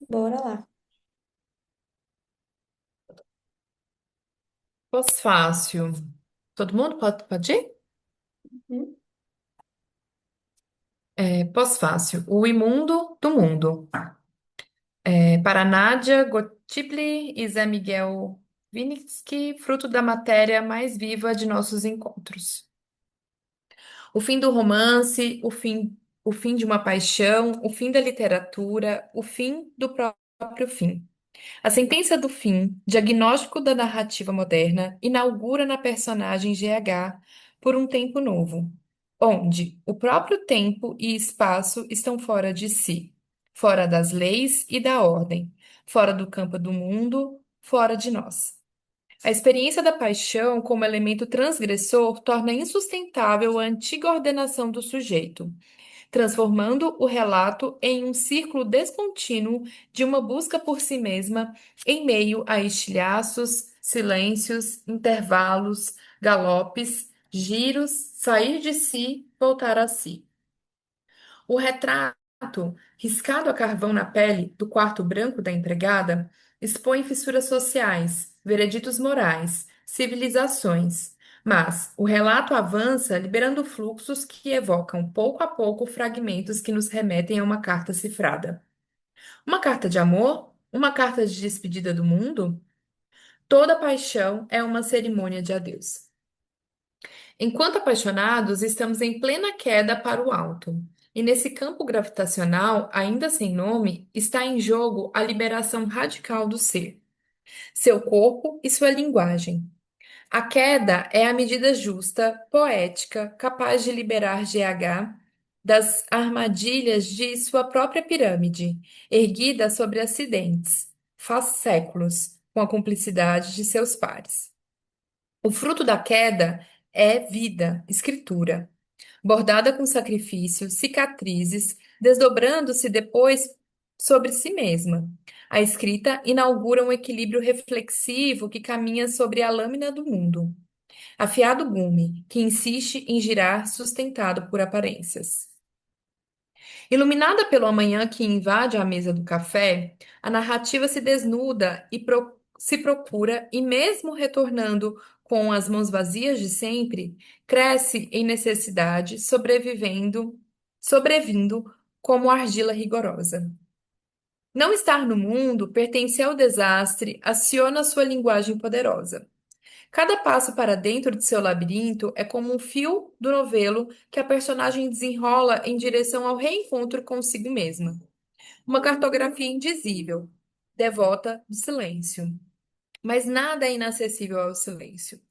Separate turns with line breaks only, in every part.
Bora lá.
Pós-fácil. Todo mundo pode ir?
Uhum.
Pós-fácil. O imundo do mundo. Para Nádia Gottlieb e Zé Miguel Winnicke, fruto da matéria mais viva de nossos encontros. O fim do romance, o fim de uma paixão, o fim da literatura, o fim do próprio fim. A sentença do fim, diagnóstico da narrativa moderna, inaugura na personagem GH por um tempo novo, onde o próprio tempo e espaço estão fora de si, fora das leis e da ordem, fora do campo do mundo, fora de nós. A experiência da paixão como elemento transgressor torna insustentável a antiga ordenação do sujeito, transformando o relato em um círculo descontínuo de uma busca por si mesma em meio a estilhaços, silêncios, intervalos, galopes, giros, sair de si, voltar a si. O retrato, riscado a carvão na pele do quarto branco da empregada, expõe fissuras sociais, vereditos morais, civilizações. Mas o relato avança liberando fluxos que evocam pouco a pouco fragmentos que nos remetem a uma carta cifrada. Uma carta de amor? Uma carta de despedida do mundo? Toda paixão é uma cerimônia de adeus. Enquanto apaixonados, estamos em plena queda para o alto. E nesse campo gravitacional, ainda sem nome, está em jogo a liberação radical do ser, seu corpo e sua linguagem. A queda é a medida justa, poética, capaz de liberar GH das armadilhas de sua própria pirâmide, erguida sobre acidentes, faz séculos, com a cumplicidade de seus pares. O fruto da queda é vida, escritura, bordada com sacrifício, cicatrizes, desdobrando-se depois sobre si mesma. A escrita inaugura um equilíbrio reflexivo que caminha sobre a lâmina do mundo. Afiado gume, que insiste em girar sustentado por aparências. Iluminada pelo amanhã que invade a mesa do café, a narrativa se desnuda e se procura, e mesmo retornando com as mãos vazias de sempre, cresce em necessidade, sobrevindo como argila rigorosa. Não estar no mundo, pertencer ao desastre, aciona sua linguagem poderosa. Cada passo para dentro de seu labirinto é como um fio do novelo que a personagem desenrola em direção ao reencontro consigo mesma. Uma cartografia indizível, devota do silêncio. Mas nada é inacessível ao silêncio.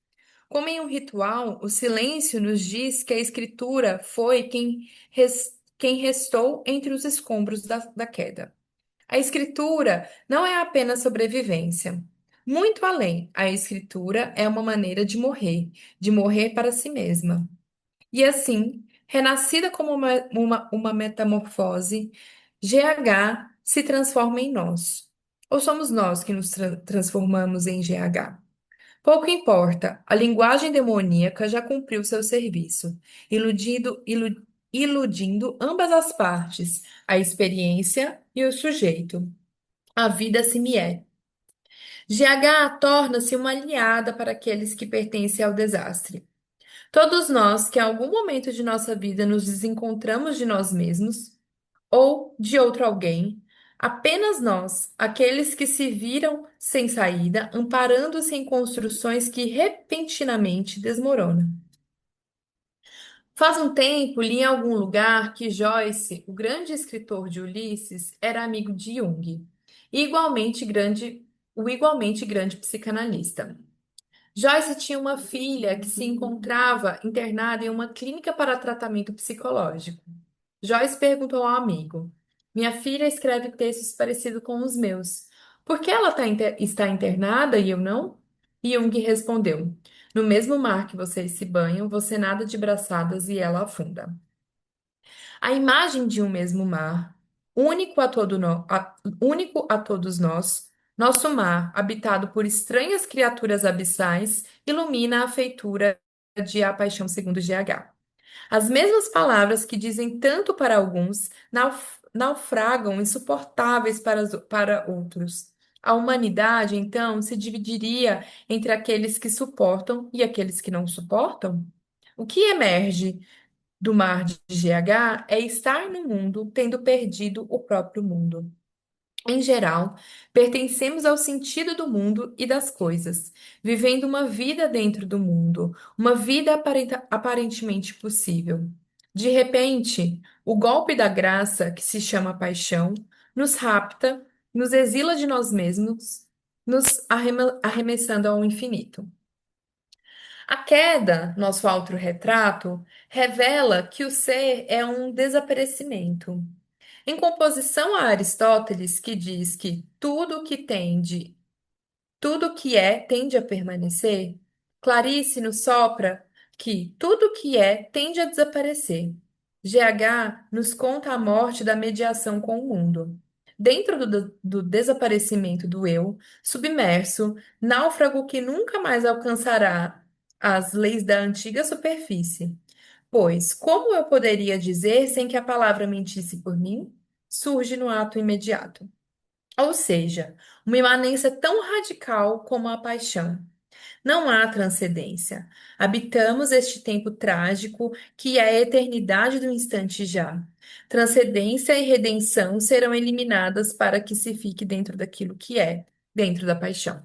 Como em um ritual, o silêncio nos diz que a escritura foi quem restou entre os escombros da queda. A escritura não é apenas sobrevivência. Muito além, a escritura é uma maneira de morrer para si mesma. E assim, renascida como uma metamorfose, GH se transforma em nós. Ou somos nós que nos transformamos em GH? Pouco importa, a linguagem demoníaca já cumpriu seu serviço, iludindo ambas as partes, a experiência e o sujeito. A vida se me é. GH torna-se uma aliada para aqueles que pertencem ao desastre. Todos nós que em algum momento de nossa vida nos desencontramos de nós mesmos ou de outro alguém, apenas nós, aqueles que se viram sem saída, amparando-se em construções que repentinamente desmoronam. Faz um tempo li em algum lugar que Joyce, o grande escritor de Ulisses, era amigo de Jung, e o igualmente grande psicanalista. Joyce tinha uma filha que se encontrava internada em uma clínica para tratamento psicológico. Joyce perguntou ao amigo: Minha filha escreve textos parecidos com os meus. Por que ela está internada e eu não? Jung respondeu: No mesmo mar que vocês se banham, você nada de braçadas e ela afunda. A imagem de um mesmo mar, único a todos nós, nosso mar, habitado por estranhas criaturas abissais, ilumina a feitura de A Paixão segundo GH. As mesmas palavras que dizem tanto para alguns naufragam insuportáveis para outros. A humanidade, então, se dividiria entre aqueles que suportam e aqueles que não suportam? O que emerge do mar de GH é estar no mundo tendo perdido o próprio mundo. Em geral, pertencemos ao sentido do mundo e das coisas, vivendo uma vida dentro do mundo, uma vida aparentemente possível. De repente, o golpe da graça, que se chama paixão, nos rapta, nos exila de nós mesmos, nos arremessando ao infinito. A queda, nosso autorretrato, revela que o ser é um desaparecimento. Em composição a Aristóteles, que diz que tudo que é tende a permanecer, Clarice nos sopra que tudo que é tende a desaparecer. GH nos conta a morte da mediação com o mundo. Dentro do desaparecimento do eu, submerso, náufrago que nunca mais alcançará as leis da antiga superfície. Pois, como eu poderia dizer sem que a palavra mentisse por mim? Surge no ato imediato. Ou seja, uma imanência tão radical como a paixão. Não há transcendência. Habitamos este tempo trágico que é a eternidade do instante já. Transcendência e redenção serão eliminadas para que se fique dentro daquilo que é, dentro da paixão.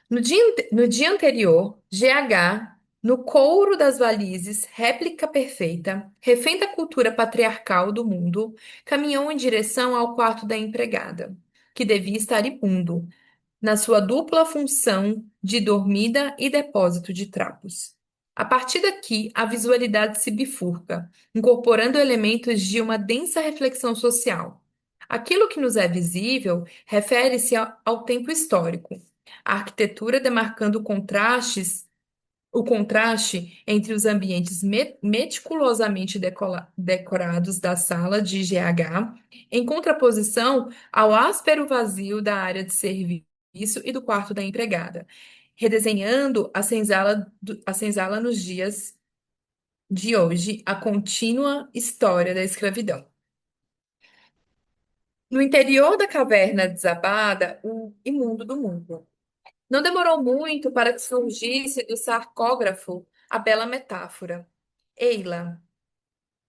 No dia anterior, GH, no couro das varizes, réplica perfeita, refém da cultura patriarcal do mundo, caminhou em direção ao quarto da empregada, que devia estar imundo, na sua dupla função de dormida e depósito de trapos. A partir daqui, a visualidade se bifurca, incorporando elementos de uma densa reflexão social. Aquilo que nos é visível refere-se ao tempo histórico. A arquitetura demarcando o contraste entre os ambientes meticulosamente decorados da sala de GH, em contraposição ao áspero vazio da área de serviço e do quarto da empregada, redesenhando a senzala nos dias de hoje, a contínua história da escravidão. No interior da caverna desabada, o imundo do mundo. Não demorou muito para que surgisse do sarcógrafo a bela metáfora. Eila,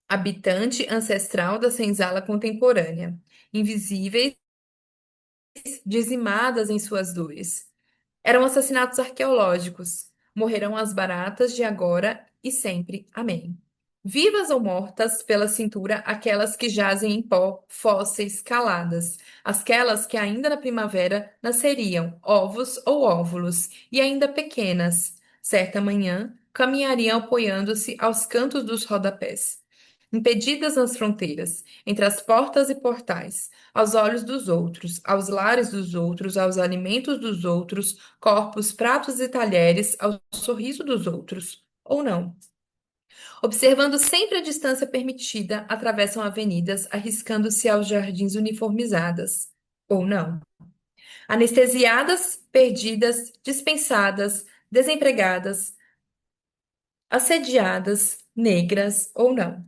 habitante ancestral da senzala contemporânea, invisíveis, dizimadas em suas dores. Eram assassinatos arqueológicos. Morrerão as baratas de agora e sempre. Amém. Vivas ou mortas pela cintura, aquelas que jazem em pó, fósseis, caladas, aquelas que ainda na primavera nasceriam, ovos ou óvulos, e ainda pequenas, certa manhã, caminhariam apoiando-se aos cantos dos rodapés. Impedidas nas fronteiras, entre as portas e portais, aos olhos dos outros, aos lares dos outros, aos alimentos dos outros, corpos, pratos e talheres, ao sorriso dos outros, ou não. Observando sempre a distância permitida, atravessam avenidas, arriscando-se aos jardins uniformizadas, ou não. Anestesiadas, perdidas, dispensadas, desempregadas, assediadas, negras ou não.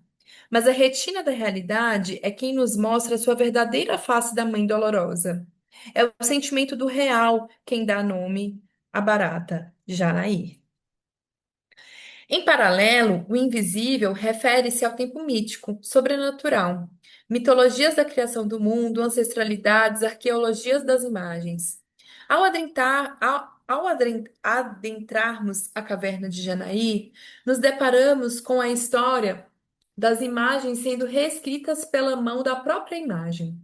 Mas a retina da realidade é quem nos mostra a sua verdadeira face da mãe dolorosa. É o sentimento do real quem dá nome à barata, Janaí. Em paralelo, o invisível refere-se ao tempo mítico, sobrenatural. Mitologias da criação do mundo, ancestralidades, arqueologias das imagens. Ao adentrarmos a caverna de Janaí, nos deparamos com a história das imagens sendo reescritas pela mão da própria imagem.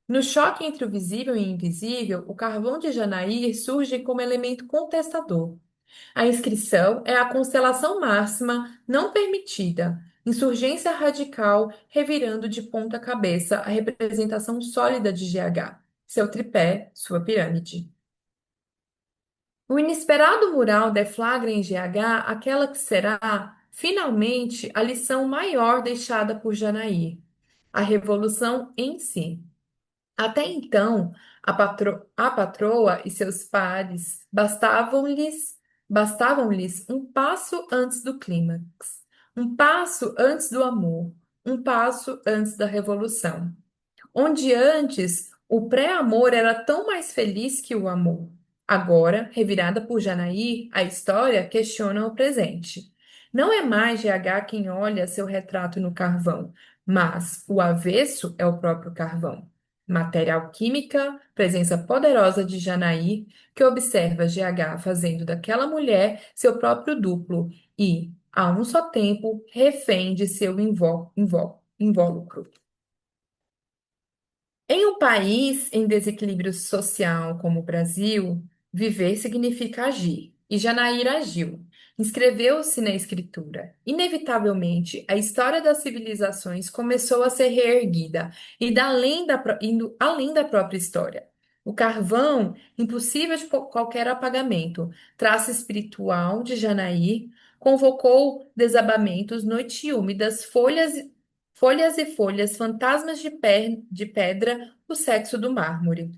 No choque entre o visível e o invisível, o carvão de Janaí surge como elemento contestador. A inscrição é a constelação máxima não permitida, insurgência radical, revirando de ponta cabeça a representação sólida de GH, seu tripé, sua pirâmide. O inesperado mural deflagra em GH aquela que será, finalmente, a lição maior deixada por Janaí, a revolução em si. Até então, a patroa e seus pares bastavam-lhes um passo antes do clímax, um passo antes do amor, um passo antes da Revolução, onde antes o pré-amor era tão mais feliz que o amor. Agora, revirada por Janaí, a história questiona o presente. Não é mais GH quem olha seu retrato no carvão, mas o avesso é o próprio carvão. Matéria alquímica, presença poderosa de Janaí, que observa GH fazendo daquela mulher seu próprio duplo e, a um só tempo, refém de seu invólucro. Em um país em desequilíbrio social como o Brasil, viver significa agir. E Janaíra agiu. Inscreveu-se na escritura. Inevitavelmente, a história das civilizações começou a ser reerguida, indo além da própria história. O carvão, impossível de qualquer apagamento, traço espiritual de Janaí, convocou desabamentos, noites úmidas, folhas e folhas, fantasmas de pedra, o sexo do mármore.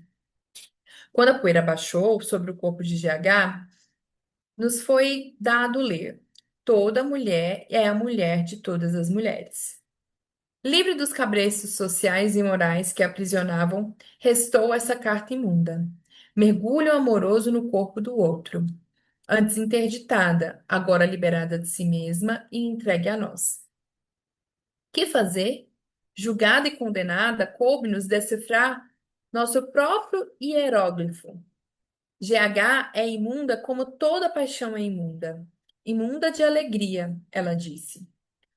Quando a poeira baixou sobre o corpo de GH, nos foi dado ler: toda mulher é a mulher de todas as mulheres. Livre dos cabreços sociais e morais que a aprisionavam, restou essa carta imunda. Mergulho amoroso no corpo do outro, antes interditada, agora liberada de si mesma e entregue a nós. Que fazer? Julgada e condenada, coube-nos decifrar nosso próprio hieróglifo. GH é imunda como toda paixão é imunda. Imunda de alegria, ela disse.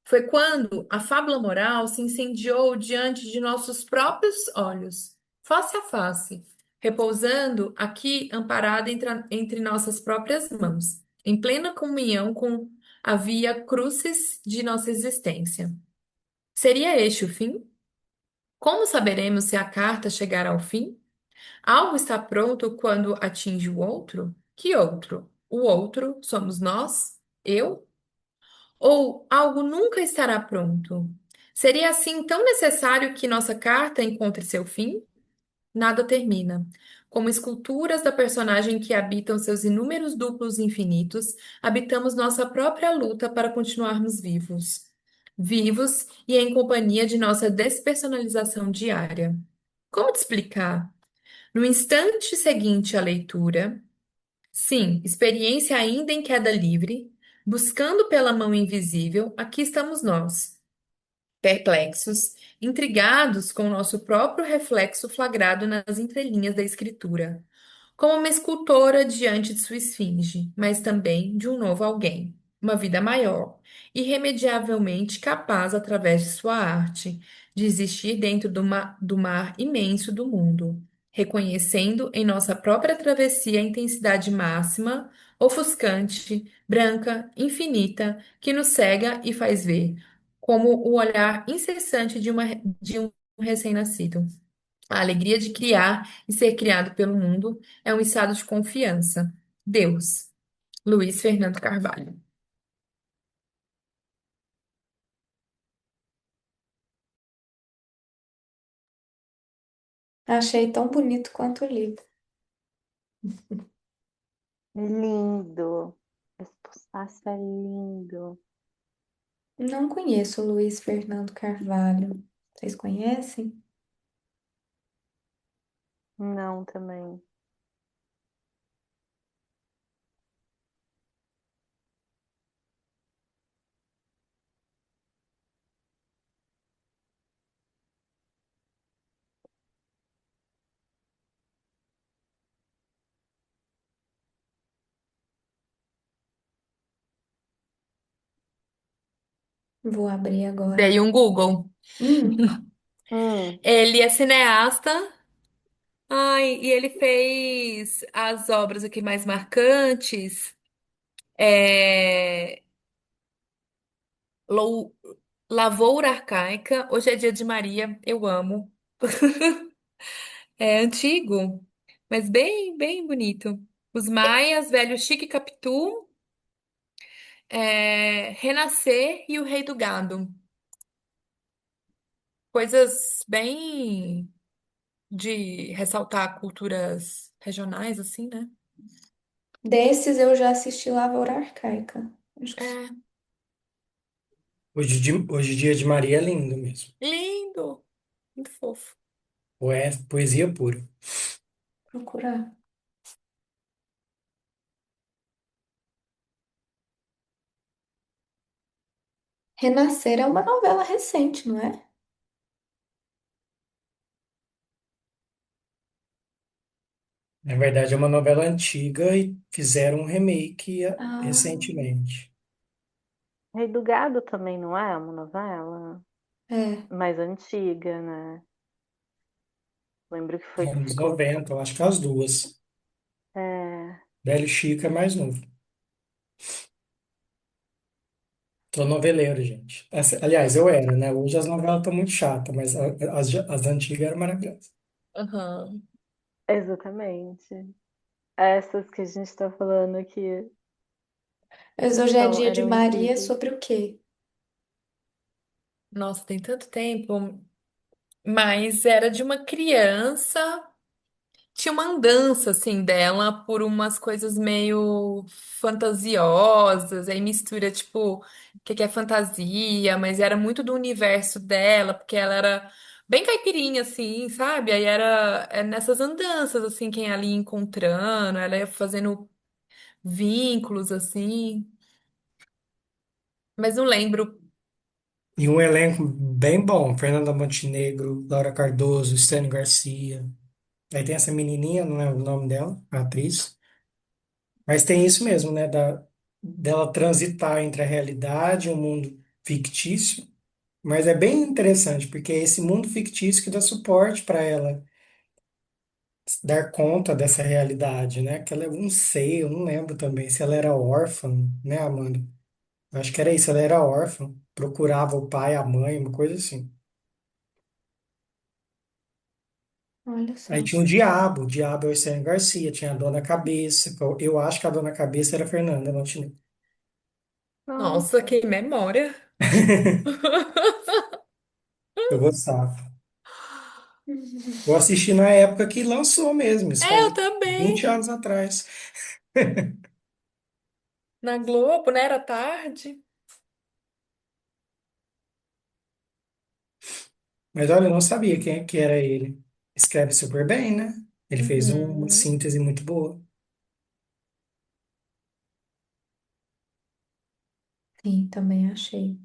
Foi quando a fábula moral se incendiou diante de nossos próprios olhos, face a face, repousando aqui amparada entre nossas próprias mãos, em plena comunhão com a via crucis de nossa existência. Seria este o fim? Como saberemos se a carta chegar ao fim? Algo está pronto quando atinge o outro? Que outro? O outro somos nós? Eu? Ou algo nunca estará pronto? Seria assim tão necessário que nossa carta encontre seu fim? Nada termina. Como esculturas da personagem que habitam seus inúmeros duplos infinitos, habitamos nossa própria luta para continuarmos vivos. Vivos e em companhia de nossa despersonalização diária. Como te explicar? No instante seguinte à leitura, sim, experiência ainda em queda livre, buscando pela mão invisível, aqui estamos nós perplexos, intrigados com o nosso próprio reflexo flagrado nas entrelinhas da escritura, como uma escultora diante de sua esfinge, mas também de um novo alguém, uma vida maior, irremediavelmente capaz, através de sua arte, de existir dentro do mar imenso do mundo, reconhecendo em nossa própria travessia a intensidade máxima, ofuscante, branca, infinita, que nos cega e faz ver como o olhar incessante de um recém-nascido. A alegria de criar e ser criado pelo mundo é um estado de confiança. Deus. Luiz Fernando Carvalho.
Achei tão bonito quanto o livro.
Lindo. Esse pulsaço é lindo.
Não conheço o Luiz Fernando Carvalho. Vocês conhecem?
Não, também.
Vou abrir agora.
Dei um Google.
Hum,
Hum,
Ele é cineasta. Ai, e ele fez as obras aqui mais marcantes. É... Lou- Lavoura Arcaica. Hoje é dia de Maria. Eu amo. É antigo, mas bem bonito. Os Maias, Velho Chique Capitu, Renascer e o Rei do Gado. Coisas bem de ressaltar culturas regionais, assim, né?
desses eu já assisti Lavoura Arcaica. Acho que
É,
Hoje, dia de Maria é lindo mesmo.
Lindo, muito fofo.
Poesia pura.
Procurar. Renascer é uma novela recente, não é?
Na verdade, é uma novela antiga e fizeram um remake
Ah,
recentemente.
Rei do Gado também não é uma novela?
é.
Mais antiga, né? Lembro que foi que
Anos
ficou.
90, eu acho que as duas.
É,
Velho Chico é mais novo. Tô noveleiro, gente. Aliás, eu era, né? Hoje as novelas estão muito chatas, mas as antigas eram maravilhosas.
Aham.
exatamente. Essas que a gente está falando aqui
Mas hoje é dia de
eram
Maria
incríveis.
sobre o quê?
Nossa, tem tanto tempo. Mas era de uma criança. Tinha uma andança, assim, dela por umas coisas meio fantasiosas. Aí mistura, tipo, o que que é fantasia, mas era muito do universo dela, porque ela era bem caipirinha, assim, sabe? Aí era nessas andanças, assim, quem ia ali encontrando, ela ia fazendo vínculos, assim. Mas não lembro.
E um elenco bem bom. Fernanda Montenegro, Laura Cardoso, Stênio Garcia. Aí tem essa menininha, não é o nome dela, a atriz. Mas tem isso mesmo, né? Dela transitar entre a realidade e o mundo fictício. Mas é bem interessante, porque é esse mundo fictício que dá suporte para ela dar conta dessa realidade, né? Que ela, eu não sei, eu não lembro também se ela era órfã, né, Amanda? Eu acho que era isso, ela era órfã, procurava o pai, a mãe, uma coisa assim.
Olha
Aí
só.
tinha o Diabo é o Estênio Garcia, tinha a Dona Cabeça, eu acho que a Dona Cabeça era a Fernanda Montenegro.
Nossa,
Nossa,
que memória!
Eu gostava. Eu assisti na época que lançou mesmo, isso
É,
faz
eu
20
também.
anos atrás.
Na Globo, né? Era tarde.
Mas olha, eu não sabia quem é que era ele. Escreve super bem, né? Ele fez uma
Uhum.
síntese muito boa.
Sim, também achei.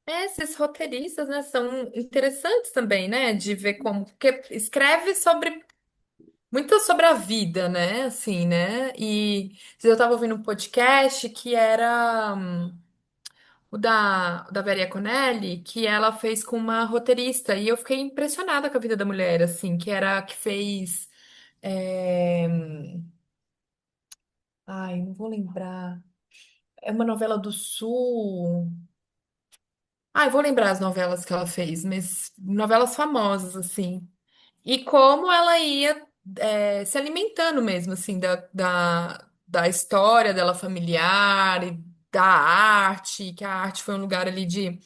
Esses roteiristas, né, são interessantes também, né, de ver como, porque escreve sobre, muito sobre a vida, né, assim, né, e eu tava ouvindo um podcast que era o da Vera Conelli, que ela fez com uma roteirista, e eu fiquei impressionada com a vida da mulher, assim, que era a que fez, é, ai, não vou lembrar, é uma novela do Sul. Ah, eu vou lembrar as novelas que ela fez, mas novelas famosas, assim. E como ela ia se alimentando mesmo, assim, da história dela familiar e da arte, que a arte foi um lugar ali de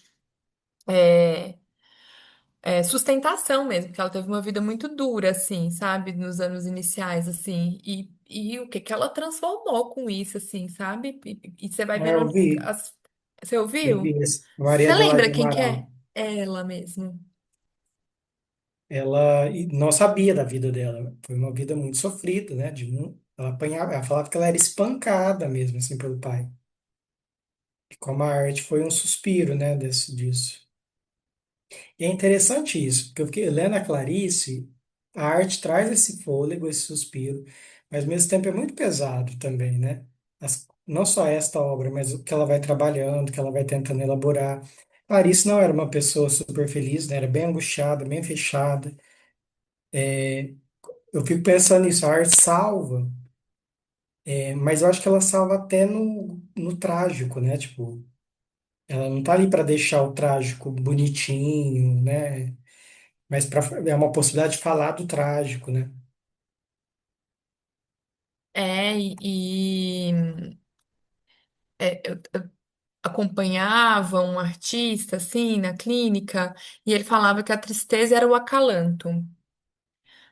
é, sustentação mesmo, porque ela teve uma vida muito dura, assim, sabe? Nos anos iniciais, assim. E o que que ela transformou com isso, assim, sabe? E você vai
Ah, eu
vendo
vi,
as... Você
eu
ouviu?
vi esse. Maria
Você
Adelaide
lembra
do
quem que é?
Amaral.
Ela mesmo.
Ela não sabia da vida dela. Foi uma vida muito sofrida, né? Ela apanhava, ela falava que ela era espancada mesmo, assim, pelo pai. E como a arte foi um suspiro, né, disso. E é interessante isso, porque eu fiquei lendo a Clarice, a arte traz esse fôlego, esse suspiro, mas ao mesmo tempo é muito pesado também, né? Não só esta obra, mas o que ela vai trabalhando, que ela vai tentando elaborar. Clarice não era uma pessoa super feliz, né? Era bem angustiada, bem fechada. Eu fico pensando nisso, a arte salva, mas eu acho que ela salva até no trágico, né? Tipo, ela não tá ali para deixar o trágico bonitinho, né? Mas é uma possibilidade de falar do trágico, né?
Eu acompanhava um artista, assim, na clínica, e ele falava que a tristeza era o acalanto.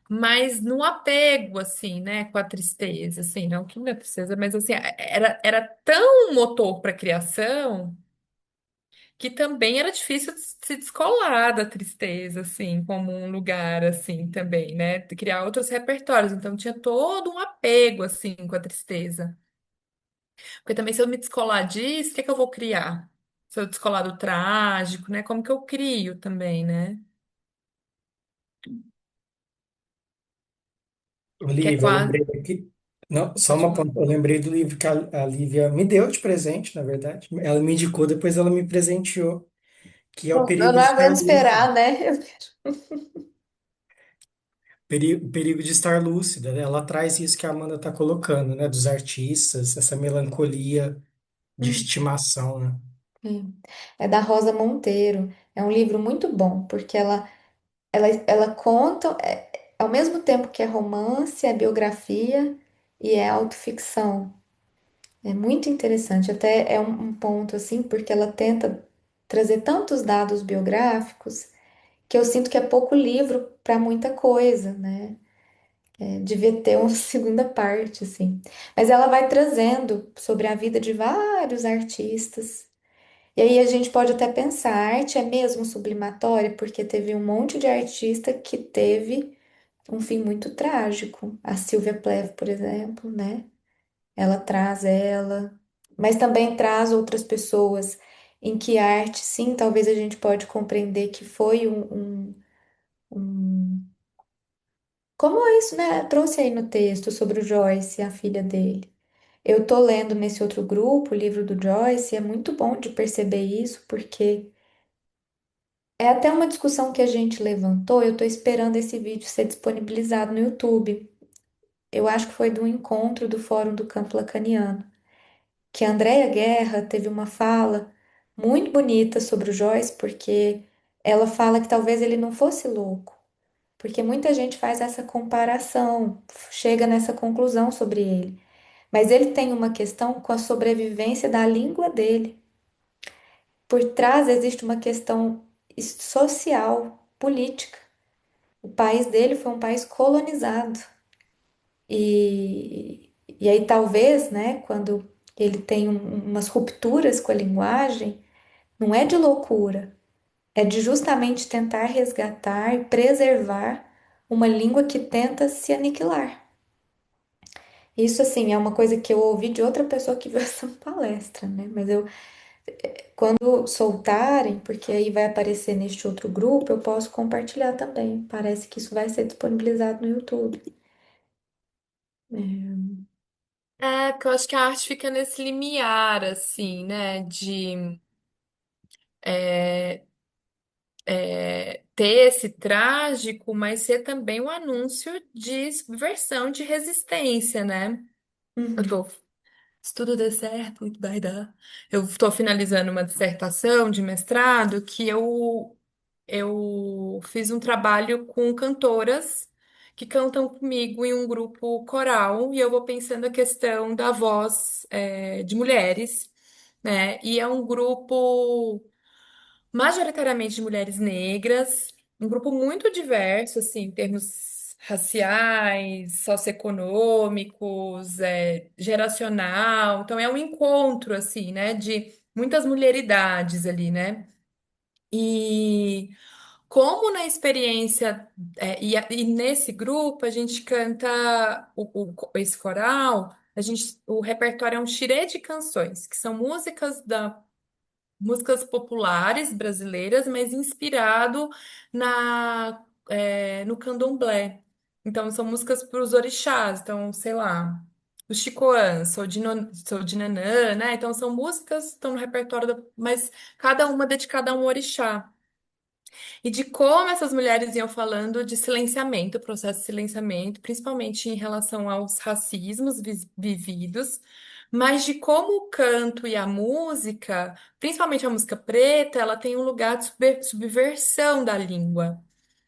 mas no apego, assim, né, com a tristeza, assim, não que não é tristeza, mas assim, era tão um motor para a criação que também era difícil de se descolar da tristeza, assim, como um lugar, assim, também, né, de criar outros repertórios, então tinha todo um apego, assim, com a tristeza, porque também se eu me descolar disso, o que é que eu vou criar? Se eu descolar do trágico, né, como que eu crio também, né, que é
Olivia, eu
quase,
lembrei aqui. Não, só
pode
uma
falar.
ponta. Eu lembrei do livro que a Lívia me deu de presente, na verdade. Ela me indicou, depois ela me presenteou, que é O
Eu
Perigo
não
de Estar
aguento
Lúcida.
esperar, né?
O perigo de estar lúcida, né? Ela traz isso que a Amanda está colocando, né? Dos artistas, essa melancolia de
Hum,
estimação, né?
É da Rosa Monteiro. É um livro muito bom, porque ela conta, ao mesmo tempo que é romance, é biografia e é autoficção. É muito interessante. Até é um ponto, assim, porque ela tenta trazer tantos dados biográficos que eu sinto que é pouco livro para muita coisa, né? Devia ter uma segunda parte, assim. Mas ela vai trazendo sobre a vida de vários artistas. E aí a gente pode até pensar, a arte é mesmo sublimatória, porque teve um monte de artista que teve um fim muito trágico. A Sylvia Plath, por exemplo, né? Ela traz ela, mas também traz outras pessoas em que a arte, sim, talvez a gente pode compreender que foi um como é isso, né? Trouxe aí no texto sobre o Joyce, a filha dele. Eu tô lendo nesse outro grupo o livro do Joyce, e é muito bom de perceber isso, porque é até uma discussão que a gente levantou. Eu tô esperando esse vídeo ser disponibilizado no YouTube. Eu acho que foi do encontro do Fórum do Campo Lacaniano, que a Andrea Guerra teve uma fala muito bonita sobre o Joyce, porque ela fala que talvez ele não fosse louco. Porque muita gente faz essa comparação, chega nessa conclusão sobre ele. Mas ele tem uma questão com a sobrevivência da língua dele. Por trás existe uma questão social, política. O país dele foi um país colonizado. E aí talvez, né, quando ele tem umas rupturas com a linguagem, não é de loucura, é de justamente tentar resgatar e preservar uma língua que tenta se aniquilar. Isso, assim, é uma coisa que eu ouvi de outra pessoa que viu essa palestra, né? Mas eu, quando soltarem, porque aí vai aparecer neste outro grupo, eu posso compartilhar também. Parece que isso vai ser disponibilizado no YouTube. É.
É, porque eu acho que a arte fica nesse limiar, assim, né, de é, ter esse trágico, mas ser também um anúncio de subversão, de resistência, né? Eu
Uhum,
tô, se tudo der certo, vai dar. Eu estou finalizando uma dissertação de mestrado que eu fiz um trabalho com cantoras que cantam comigo em um grupo coral e eu vou pensando a questão da voz, de mulheres, né? E é um grupo majoritariamente de mulheres negras, um grupo muito diverso, assim, em termos raciais, socioeconômicos, geracional. Então é um encontro, assim, né, de muitas mulheridades ali, né? E como na experiência, e nesse grupo a gente canta esse coral, o repertório é um xirê de canções, que são músicas populares brasileiras, mas inspirado no candomblé. Então, são músicas para os orixás. Então, sei lá, o Chicoan, Sou de Nanã, né? Então, são músicas que estão no repertório, mas cada uma dedicada a um orixá. E de como essas mulheres iam falando de silenciamento, processo de silenciamento, principalmente em relação aos racismos vividos, mas de como o canto e a música, principalmente a música preta, ela tem um lugar de subversão da língua.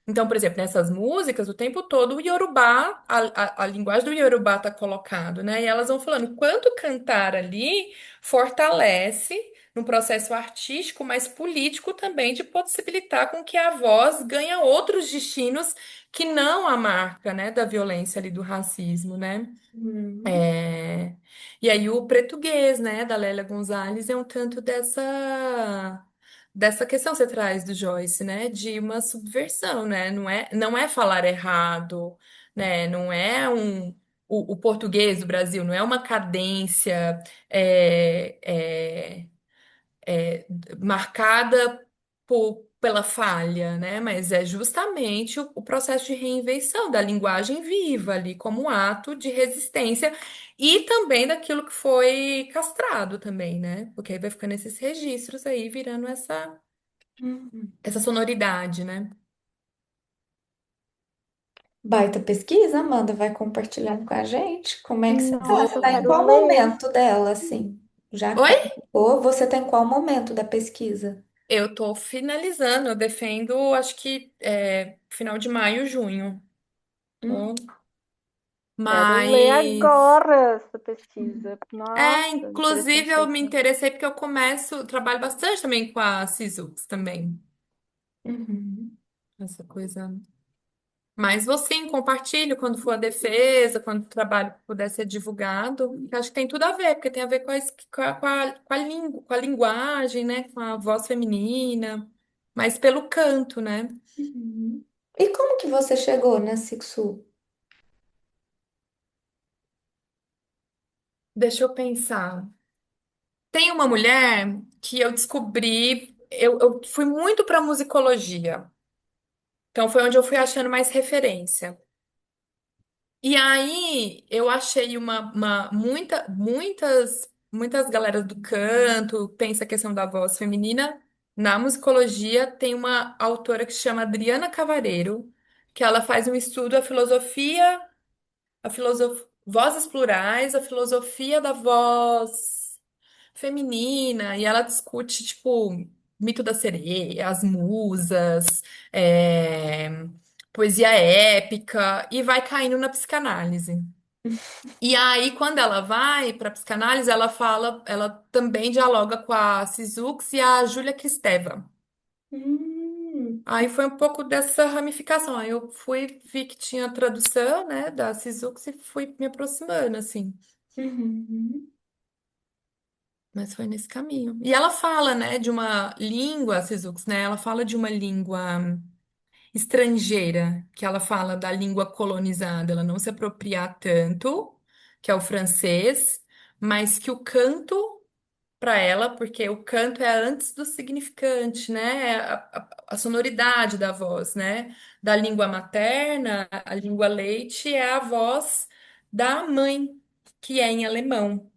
Então, por exemplo, nessas músicas, o tempo todo o Yorubá, a linguagem do Yorubá está colocado, né? E elas vão falando, quanto cantar ali fortalece, num processo artístico, mas político também, de possibilitar com que a voz ganhe outros destinos que não a marca, né, da violência ali do racismo, né?
Uhum.
É, E aí o português, né, da Lélia Gonzalez é um tanto dessa questão que você traz do Joyce, né, de uma subversão, né? Não é falar errado, né? Não é o português do Brasil, não é uma cadência é, é, marcada pela falha, né? Mas é justamente o processo de reinvenção da linguagem viva ali como um ato de resistência e também daquilo que foi castrado também, né? Porque aí vai ficando esses registros aí virando
Uhum.
essa sonoridade, né?
Baita pesquisa, Amanda, vai compartilhando com a gente. Como é que você tá? Você
Nossa, eu
tá em
Vou.
quero
qual
ler.
momento dela, assim? Já
Oi?
publicou? Você tá em qual momento da pesquisa?
Eu tô finalizando, eu defendo, acho que final de maio, junho.
Hum,
Tô-
Quero ler
Mas
agora essa pesquisa. Nossa,
inclusive eu me
interessantíssimo.
interessei porque trabalho bastante também com a Sisus também,
uhum,
essa coisa. Mas vou sim, compartilho quando for a defesa, quando o trabalho puder ser divulgado, que acho que tem tudo a ver, porque tem a ver com a linguagem, né, com a voz feminina, mas pelo canto, né?
uhum. E como que você chegou na Sixu?
Deixa eu pensar. Tem uma mulher que eu descobri, eu fui muito para musicologia, então foi onde eu fui achando mais referência. E aí eu achei muitas galeras do canto, pensa a questão da voz feminina. Na musicologia tem uma autora que se chama Adriana Cavareiro, que ela faz um estudo vozes plurais, a filosofia da voz feminina, e ela discute, tipo, mito da sereia, as musas, poesia épica, e vai caindo na psicanálise. E aí, quando ela vai para psicanálise, ela também dialoga com a Sizux e a Júlia Kristeva.
Hum,
Aí foi um pouco dessa ramificação. Aí eu vi que tinha tradução, né, da Sizux e fui me aproximando, assim.
uhum,
Mas foi nesse caminho. E ela fala, né, de uma língua, a Sizux, né? Ela fala de uma língua estrangeira, que ela fala da língua colonizada, ela não se apropriar tanto, que é o francês, mas que o canto para ela, porque o canto é antes do significante, né? É a sonoridade da voz, né? Da língua materna, a língua leite é a voz da mãe, que é em alemão.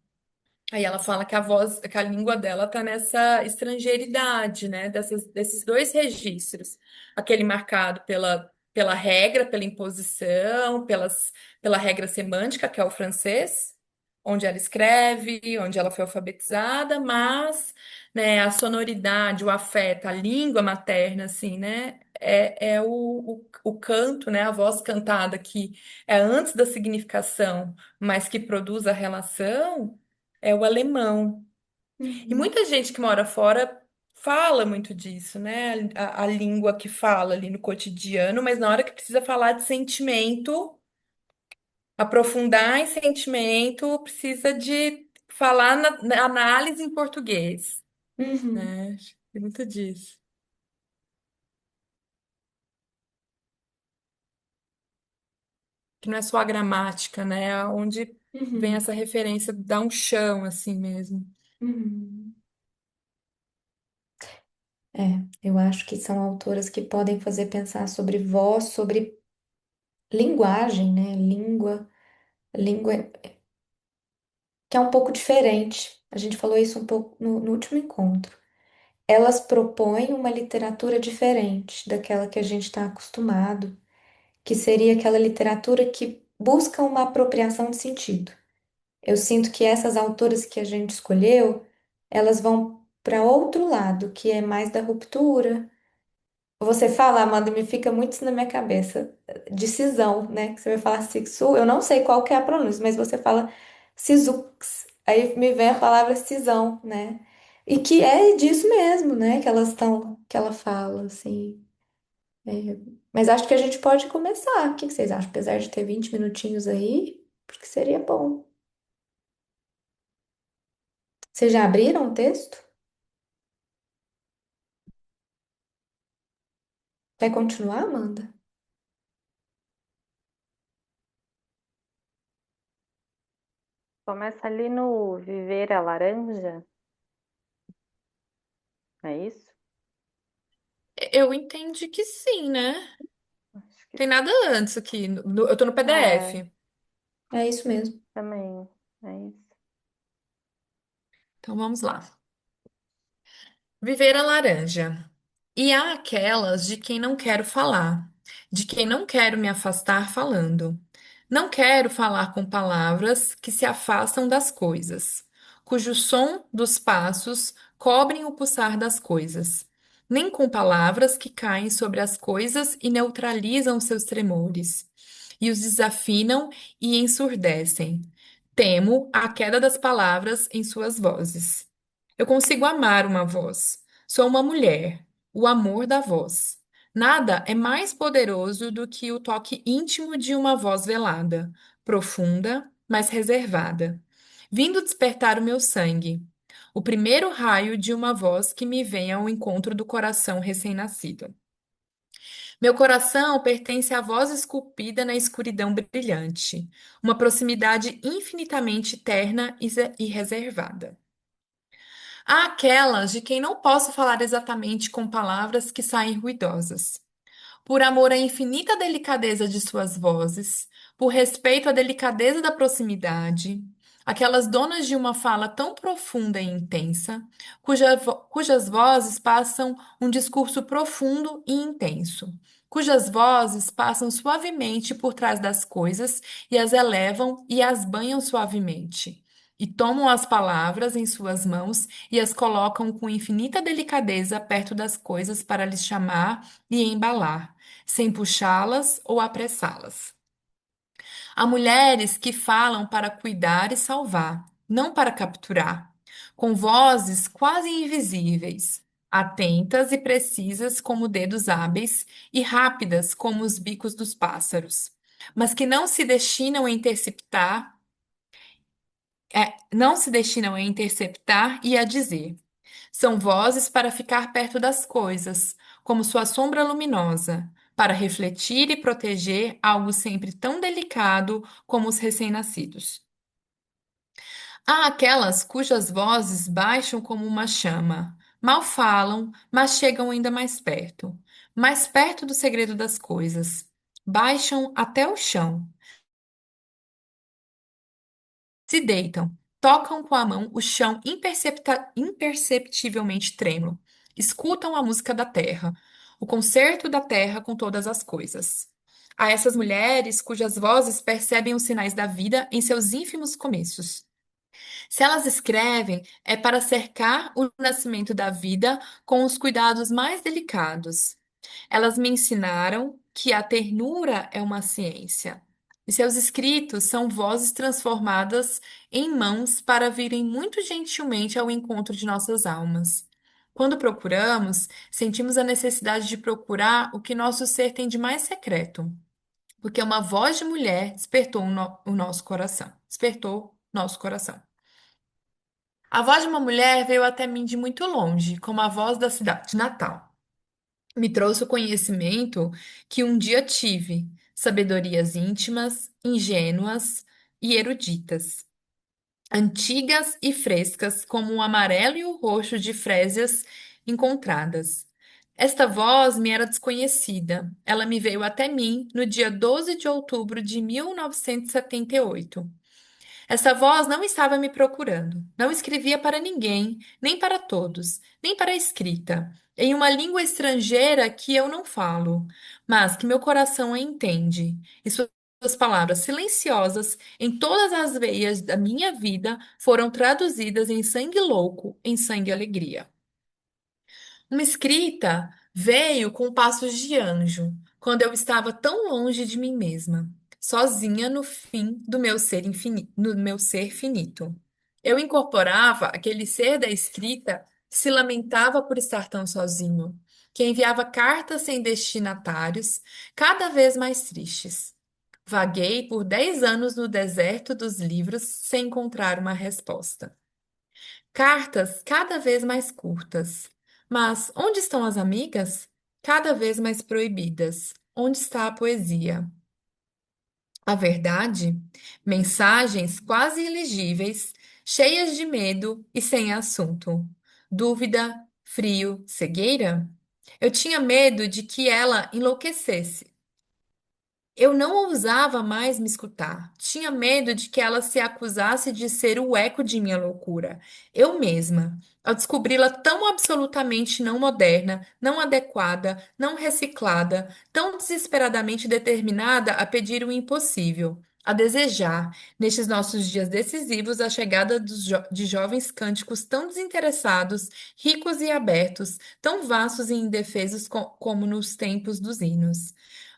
Aí ela fala que a língua dela tá nessa estrangeiridade, né? Desses dois registros. Aquele marcado pela regra, pela imposição, pela regra semântica, que é o francês, onde ela escreve, onde ela foi alfabetizada, mas, né, a sonoridade, o afeto, a língua materna, assim, né? É o canto, né? A voz cantada que é antes da significação, mas que produz a relação é o alemão. E
uhum,
muita gente que mora fora fala muito disso, né? A língua que fala ali no cotidiano, mas na hora que precisa falar de sentimento, aprofundar em sentimento, precisa de falar na análise em português,
uhum,
né? Acho que tem muito disso. Que não é só a gramática, né? É onde vem
uhum,
essa referência, dá um chão assim mesmo.
uhum. É, eu acho que são autoras que podem fazer pensar sobre voz, sobre linguagem, né? Língua que é um pouco diferente. A gente falou isso um pouco no último encontro. Elas propõem uma literatura diferente daquela que a gente está acostumado, que seria aquela literatura que busca uma apropriação de sentido. Eu sinto que essas autoras que a gente escolheu, elas vão para outro lado, que é mais da ruptura. Você fala, Amanda, me fica muito isso na minha cabeça, de cisão, né? Que você vai falar sixu, eu não sei qual que é a pronúncia, mas você fala sisux. Aí me vem a palavra cisão, né? E que é disso mesmo, né? Que elas estão, que ela fala, assim. É, mas acho que a gente pode começar. O que que vocês acham? Apesar de ter 20 minutinhos aí, porque seria bom. Vocês já abriram o texto? Vai continuar, Amanda?
Começa ali no Viver a Laranja, é isso?
Eu entendi que sim, né?
Acho que
Tem nada antes aqui. Eu tô no
é,
PDF.
É isso mesmo.
também, é isso.
Então vamos lá. Viver a laranja. E há aquelas de quem não quero falar, de quem não quero me afastar falando. Não quero falar com palavras que se afastam das coisas, cujo som dos passos cobrem o pulsar das coisas, nem com palavras que caem sobre as coisas e neutralizam seus tremores, e os desafinam e ensurdecem. Temo a queda das palavras em suas vozes. Eu consigo amar uma voz. Sou uma mulher, o amor da voz. Nada é mais poderoso do que o toque íntimo de uma voz velada, profunda, mas reservada, vindo despertar o meu sangue. O primeiro raio de uma voz que me vem ao encontro do coração recém-nascido. Meu coração pertence à voz esculpida na escuridão brilhante, uma proximidade infinitamente terna e reservada. Há aquelas de quem não posso falar exatamente com palavras que saem ruidosas. Por amor à infinita delicadeza de suas vozes, por respeito à delicadeza da proximidade, aquelas donas de uma fala tão profunda e intensa, cujas vozes passam um discurso profundo e intenso, cujas vozes passam suavemente por trás das coisas e as elevam e as banham suavemente. E tomam as palavras em suas mãos e as colocam com infinita delicadeza perto das coisas para lhes chamar e embalar sem puxá-las ou apressá-las. Há mulheres que falam para cuidar e salvar, não para capturar, com vozes quase invisíveis, atentas e precisas como dedos hábeis e rápidas como os bicos dos pássaros, mas que não se destinam a interceptar e a dizer. São vozes para ficar perto das coisas, como sua sombra luminosa, para refletir e proteger algo sempre tão delicado como os recém-nascidos. Há aquelas cujas vozes baixam como uma chama, mal falam, mas chegam ainda mais perto do segredo das coisas. Baixam até o chão, se deitam, tocam com a mão o chão imperceptivelmente trêmulo, escutam a música da terra, o concerto da terra com todas as coisas. A essas mulheres cujas vozes percebem os sinais da vida em seus ínfimos começos. Se elas escrevem, é para cercar o nascimento da vida com os cuidados mais delicados. Elas me ensinaram que a ternura é uma ciência. E seus escritos são vozes transformadas em mãos para virem muito gentilmente ao encontro de nossas almas. Quando procuramos, sentimos a necessidade de procurar o que nosso ser tem de mais secreto, porque uma voz de mulher despertou o nosso coração. Despertou nosso coração. A voz de uma mulher veio até mim de muito longe, como a voz da cidade natal. Me trouxe o conhecimento que um dia tive, sabedorias íntimas, ingênuas e eruditas, antigas e frescas, como o amarelo e o roxo de frésias encontradas. Esta voz me era desconhecida. Ela me veio até mim no dia 12 de outubro de 1978. Essa voz não estava me procurando, não escrevia para ninguém, nem para todos, nem para a escrita, em uma língua estrangeira que eu não falo, mas que meu coração a entende, e suas palavras silenciosas em todas as veias da minha vida foram traduzidas em sangue louco, em sangue alegria. Uma escrita veio com passos de anjo, quando eu estava tão longe de mim mesma, sozinha no fim do meu no meu ser finito. Eu incorporava aquele ser da escrita Se lamentava por estar tão sozinho, que enviava cartas sem destinatários, cada vez mais tristes. Vaguei por 10 anos no deserto dos livros sem encontrar uma resposta. Cartas cada vez mais curtas. Mas onde estão as amigas? Cada vez mais proibidas. Onde está a poesia? A verdade? Mensagens quase ilegíveis, cheias de medo e sem assunto. Dúvida, frio, cegueira? Eu tinha medo de que ela enlouquecesse. Eu não ousava mais me escutar. Tinha medo de que ela se acusasse de ser o eco de minha loucura. Eu mesma, ao descobri-la tão absolutamente não moderna, não adequada, não reciclada, tão desesperadamente determinada a pedir o impossível, a desejar, nestes nossos dias decisivos, a chegada de jovens cânticos tão desinteressados, ricos e abertos, tão vastos e indefesos como nos tempos dos hinos.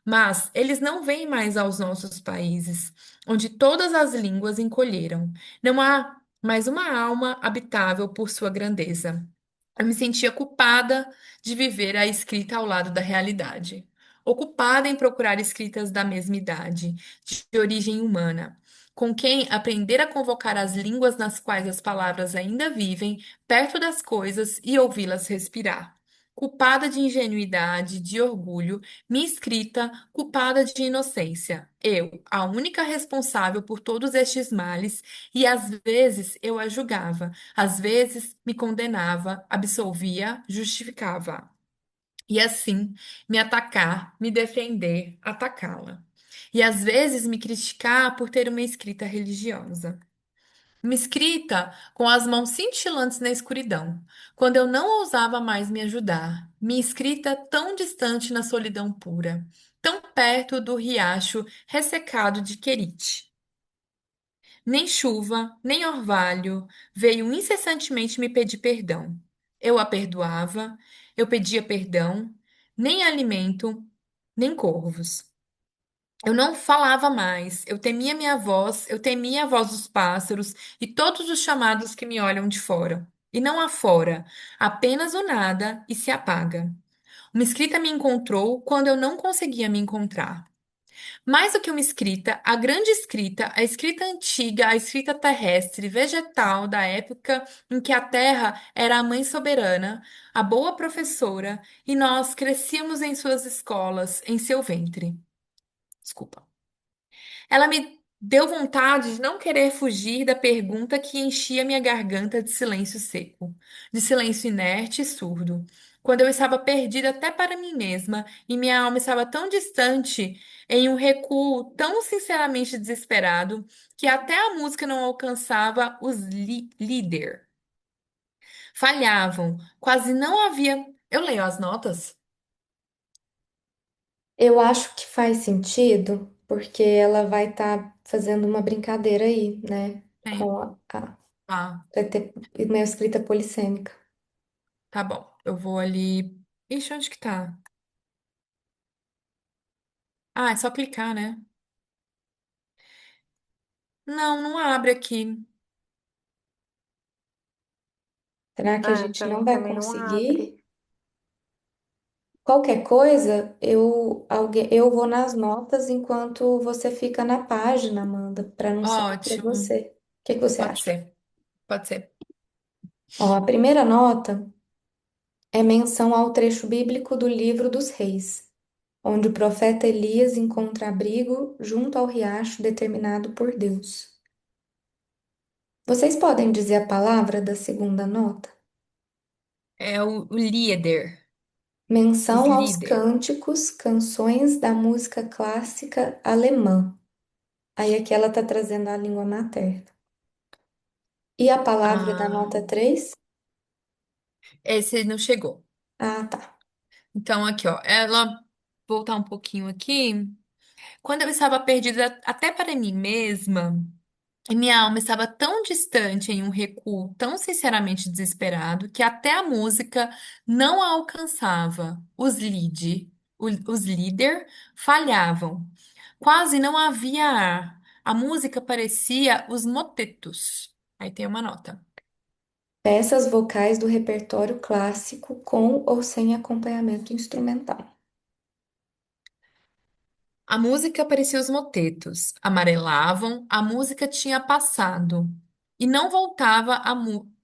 Mas eles não vêm mais aos nossos países, onde todas as línguas encolheram. Não há mais uma alma habitável por sua grandeza. Eu me sentia culpada de viver a escrita ao lado da realidade, ocupada em procurar escritas da mesma idade, de origem humana, com quem aprender a convocar as línguas nas quais as palavras ainda vivem, perto das coisas e ouvi-las respirar. Culpada de ingenuidade, de orgulho, minha escrita, culpada de inocência. Eu, a única responsável por todos estes males, e às vezes eu a julgava, às vezes me condenava, absolvia, justificava. E assim, me atacar, me defender, atacá-la. E às vezes me criticar por ter uma escrita religiosa. Uma escrita com as mãos cintilantes na escuridão, quando eu não ousava mais me ajudar. Minha escrita tão distante na solidão pura, tão perto do riacho ressecado de Querite. Nem chuva, nem orvalho veio incessantemente me pedir perdão. Eu a perdoava, eu pedia perdão, nem alimento, nem corvos. Eu não falava mais, eu temia minha voz, eu temia a voz dos pássaros e todos os chamados que me olham de fora. E não há fora, apenas o nada e se apaga. Uma escrita me encontrou quando eu não conseguia me encontrar. Mais do que uma escrita, a grande escrita, a escrita antiga, a escrita terrestre, vegetal, da época em que a terra era a mãe soberana, a boa professora, e nós crescíamos em suas escolas, em seu ventre. Desculpa. Ela me deu vontade de não querer fugir da pergunta que enchia minha garganta de silêncio seco, de silêncio inerte e surdo. Quando eu estava perdida até para mim mesma e minha alma estava tão distante, em um recuo tão sinceramente desesperado, que até a música não alcançava os líder. Falhavam, quase não havia. Eu leio as notas?
Eu acho que faz sentido, porque ela vai estar fazendo uma brincadeira aí, né?
Tem.
Com
Ah,
vai ter uma escrita polissêmica.
tá bom. Eu vou ali. Ixi, onde que tá? Ah, é só clicar, né? Não, não abre aqui.
Será que a
É,
gente
pra
não
mim
vai
também não
conseguir?
abre.
Qualquer coisa, eu vou nas notas enquanto você fica na página, Amanda, para não sair para
Ótimo.
você. O que que você
Pode
acha?
ser. Pode ser.
Ó, a primeira nota é menção ao trecho bíblico do livro dos Reis, onde o profeta Elias encontra abrigo junto ao riacho determinado por Deus. Vocês podem dizer a palavra da segunda nota?
É o líder. Os
Menção aos
líder.
cânticos, canções da música clássica alemã. Aí aqui ela está trazendo a língua materna. E a palavra da
Ah,
nota 3?
esse não chegou.
Ah, tá.
Então, aqui, ó. Ela. Voltar um pouquinho aqui. Quando eu estava perdida até para mim mesma. E minha alma estava tão distante em um recuo tão sinceramente desesperado que até a música não a alcançava. Os líder falhavam. Quase não havia ar. A música parecia os motetos. Aí tem uma nota.
Peças vocais do repertório clássico com ou sem acompanhamento instrumental.
A música parecia os motetos, amarelavam, a música tinha passado e não voltava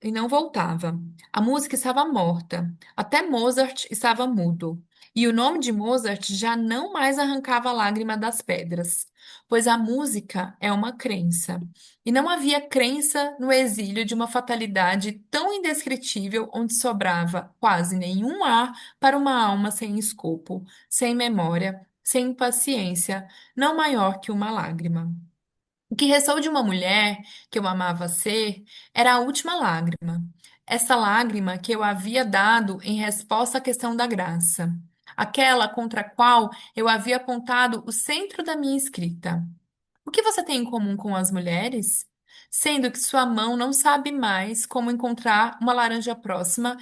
e não voltava. A música estava morta. Até Mozart estava mudo. E o nome de Mozart já não mais arrancava a lágrima das pedras, pois a música é uma crença. E não havia crença no exílio de uma fatalidade tão indescritível onde sobrava quase nenhum ar para uma alma sem escopo, sem memória, sem paciência, não maior que uma lágrima. O que restou de uma mulher que eu amava ser era a última lágrima. Essa lágrima que eu havia dado em resposta à questão da graça. Aquela contra a qual eu havia apontado o centro da minha escrita. O que você tem em comum com as mulheres? Sendo que sua mão não sabe mais como encontrar uma laranja próxima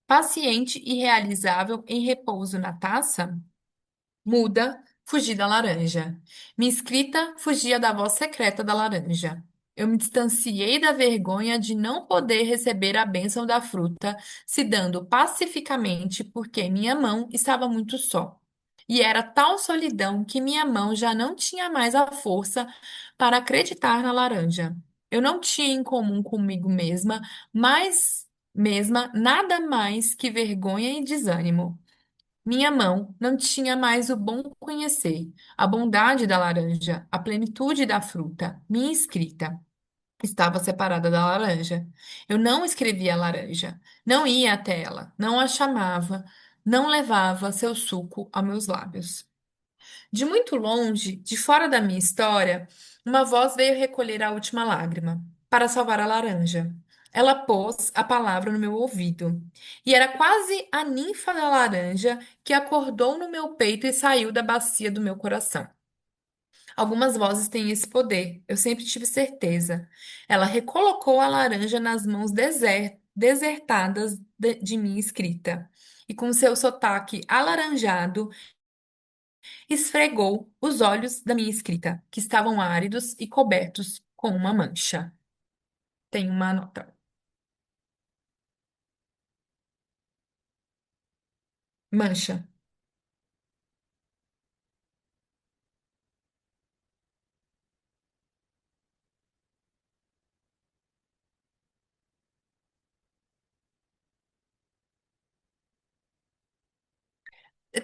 paciente e realizável em repouso na taça? Muda, fugi da laranja. Minha escrita fugia da voz secreta da laranja. Eu me distanciei da vergonha de não poder receber a bênção da fruta, se dando pacificamente porque minha mão estava muito só. E era tal solidão que minha mão já não tinha mais a força para acreditar na laranja. Eu não tinha em comum comigo mesma nada mais que vergonha e desânimo. Minha mão não tinha mais o bom conhecer, a bondade da laranja, a plenitude da fruta. Minha escrita estava separada da laranja. Eu não escrevia a laranja, não ia até ela, não a chamava, não levava seu suco aos meus lábios. De muito longe, de fora da minha história, uma voz veio recolher a última lágrima, para salvar a laranja. Ela pôs a palavra no meu ouvido, e era quase a ninfa da laranja que acordou no meu peito e saiu da bacia do meu coração. Algumas vozes têm esse poder, eu sempre tive certeza. Ela recolocou a laranja nas mãos desertadas de minha escrita, e com seu sotaque alaranjado, esfregou os olhos da minha escrita, que estavam áridos e cobertos com uma mancha. Tem uma nota. Mancha.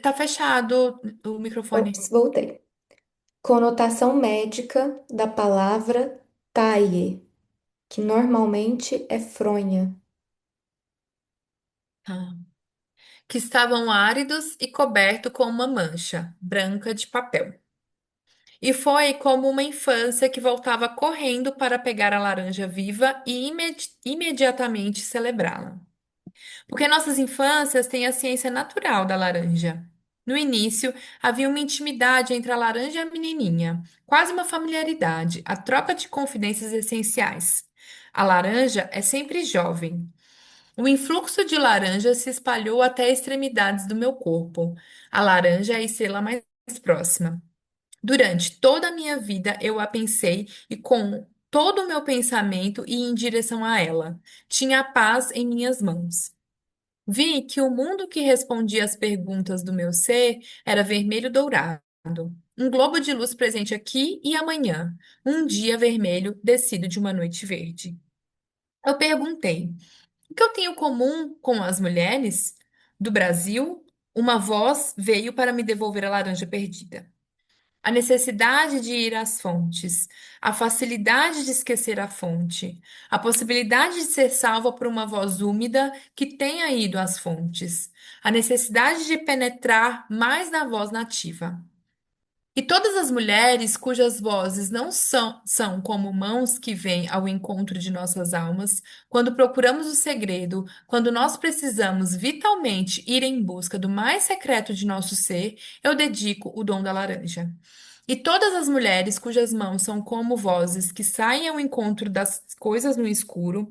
Tá fechado o microfone.
Ops, voltei. Conotação médica da palavra taille, que normalmente é fronha.
Ah. Que estavam áridos e cobertos com uma mancha branca de papel. E foi como uma infância que voltava correndo para pegar a laranja viva e imediatamente celebrá-la. Porque nossas infâncias têm a ciência natural da laranja. No início, havia uma intimidade entre a laranja e a menininha, quase uma familiaridade, a troca de confidências essenciais. A laranja é sempre jovem. O influxo de laranja se espalhou até as extremidades do meu corpo. A laranja é a estrela mais próxima. Durante toda a minha vida, eu a pensei e com todo o meu pensamento ia em direção a ela. Tinha a paz em minhas mãos. Vi que o mundo que respondia às perguntas do meu ser era vermelho dourado, um globo de luz presente aqui e amanhã, um dia vermelho descido de uma noite verde. Eu perguntei: o que eu tenho comum com as mulheres do Brasil? Uma voz veio para me devolver a laranja perdida. A necessidade de ir às fontes, a facilidade de esquecer a fonte, a possibilidade de ser salva por uma voz úmida que tenha ido às fontes, a necessidade de penetrar mais na voz nativa. E todas as mulheres cujas vozes não são como mãos que vêm ao encontro de nossas almas, quando procuramos o segredo, quando nós precisamos vitalmente ir em busca do mais secreto de nosso ser, eu dedico o dom da laranja. E todas as mulheres cujas mãos são como vozes que saem ao encontro das coisas no escuro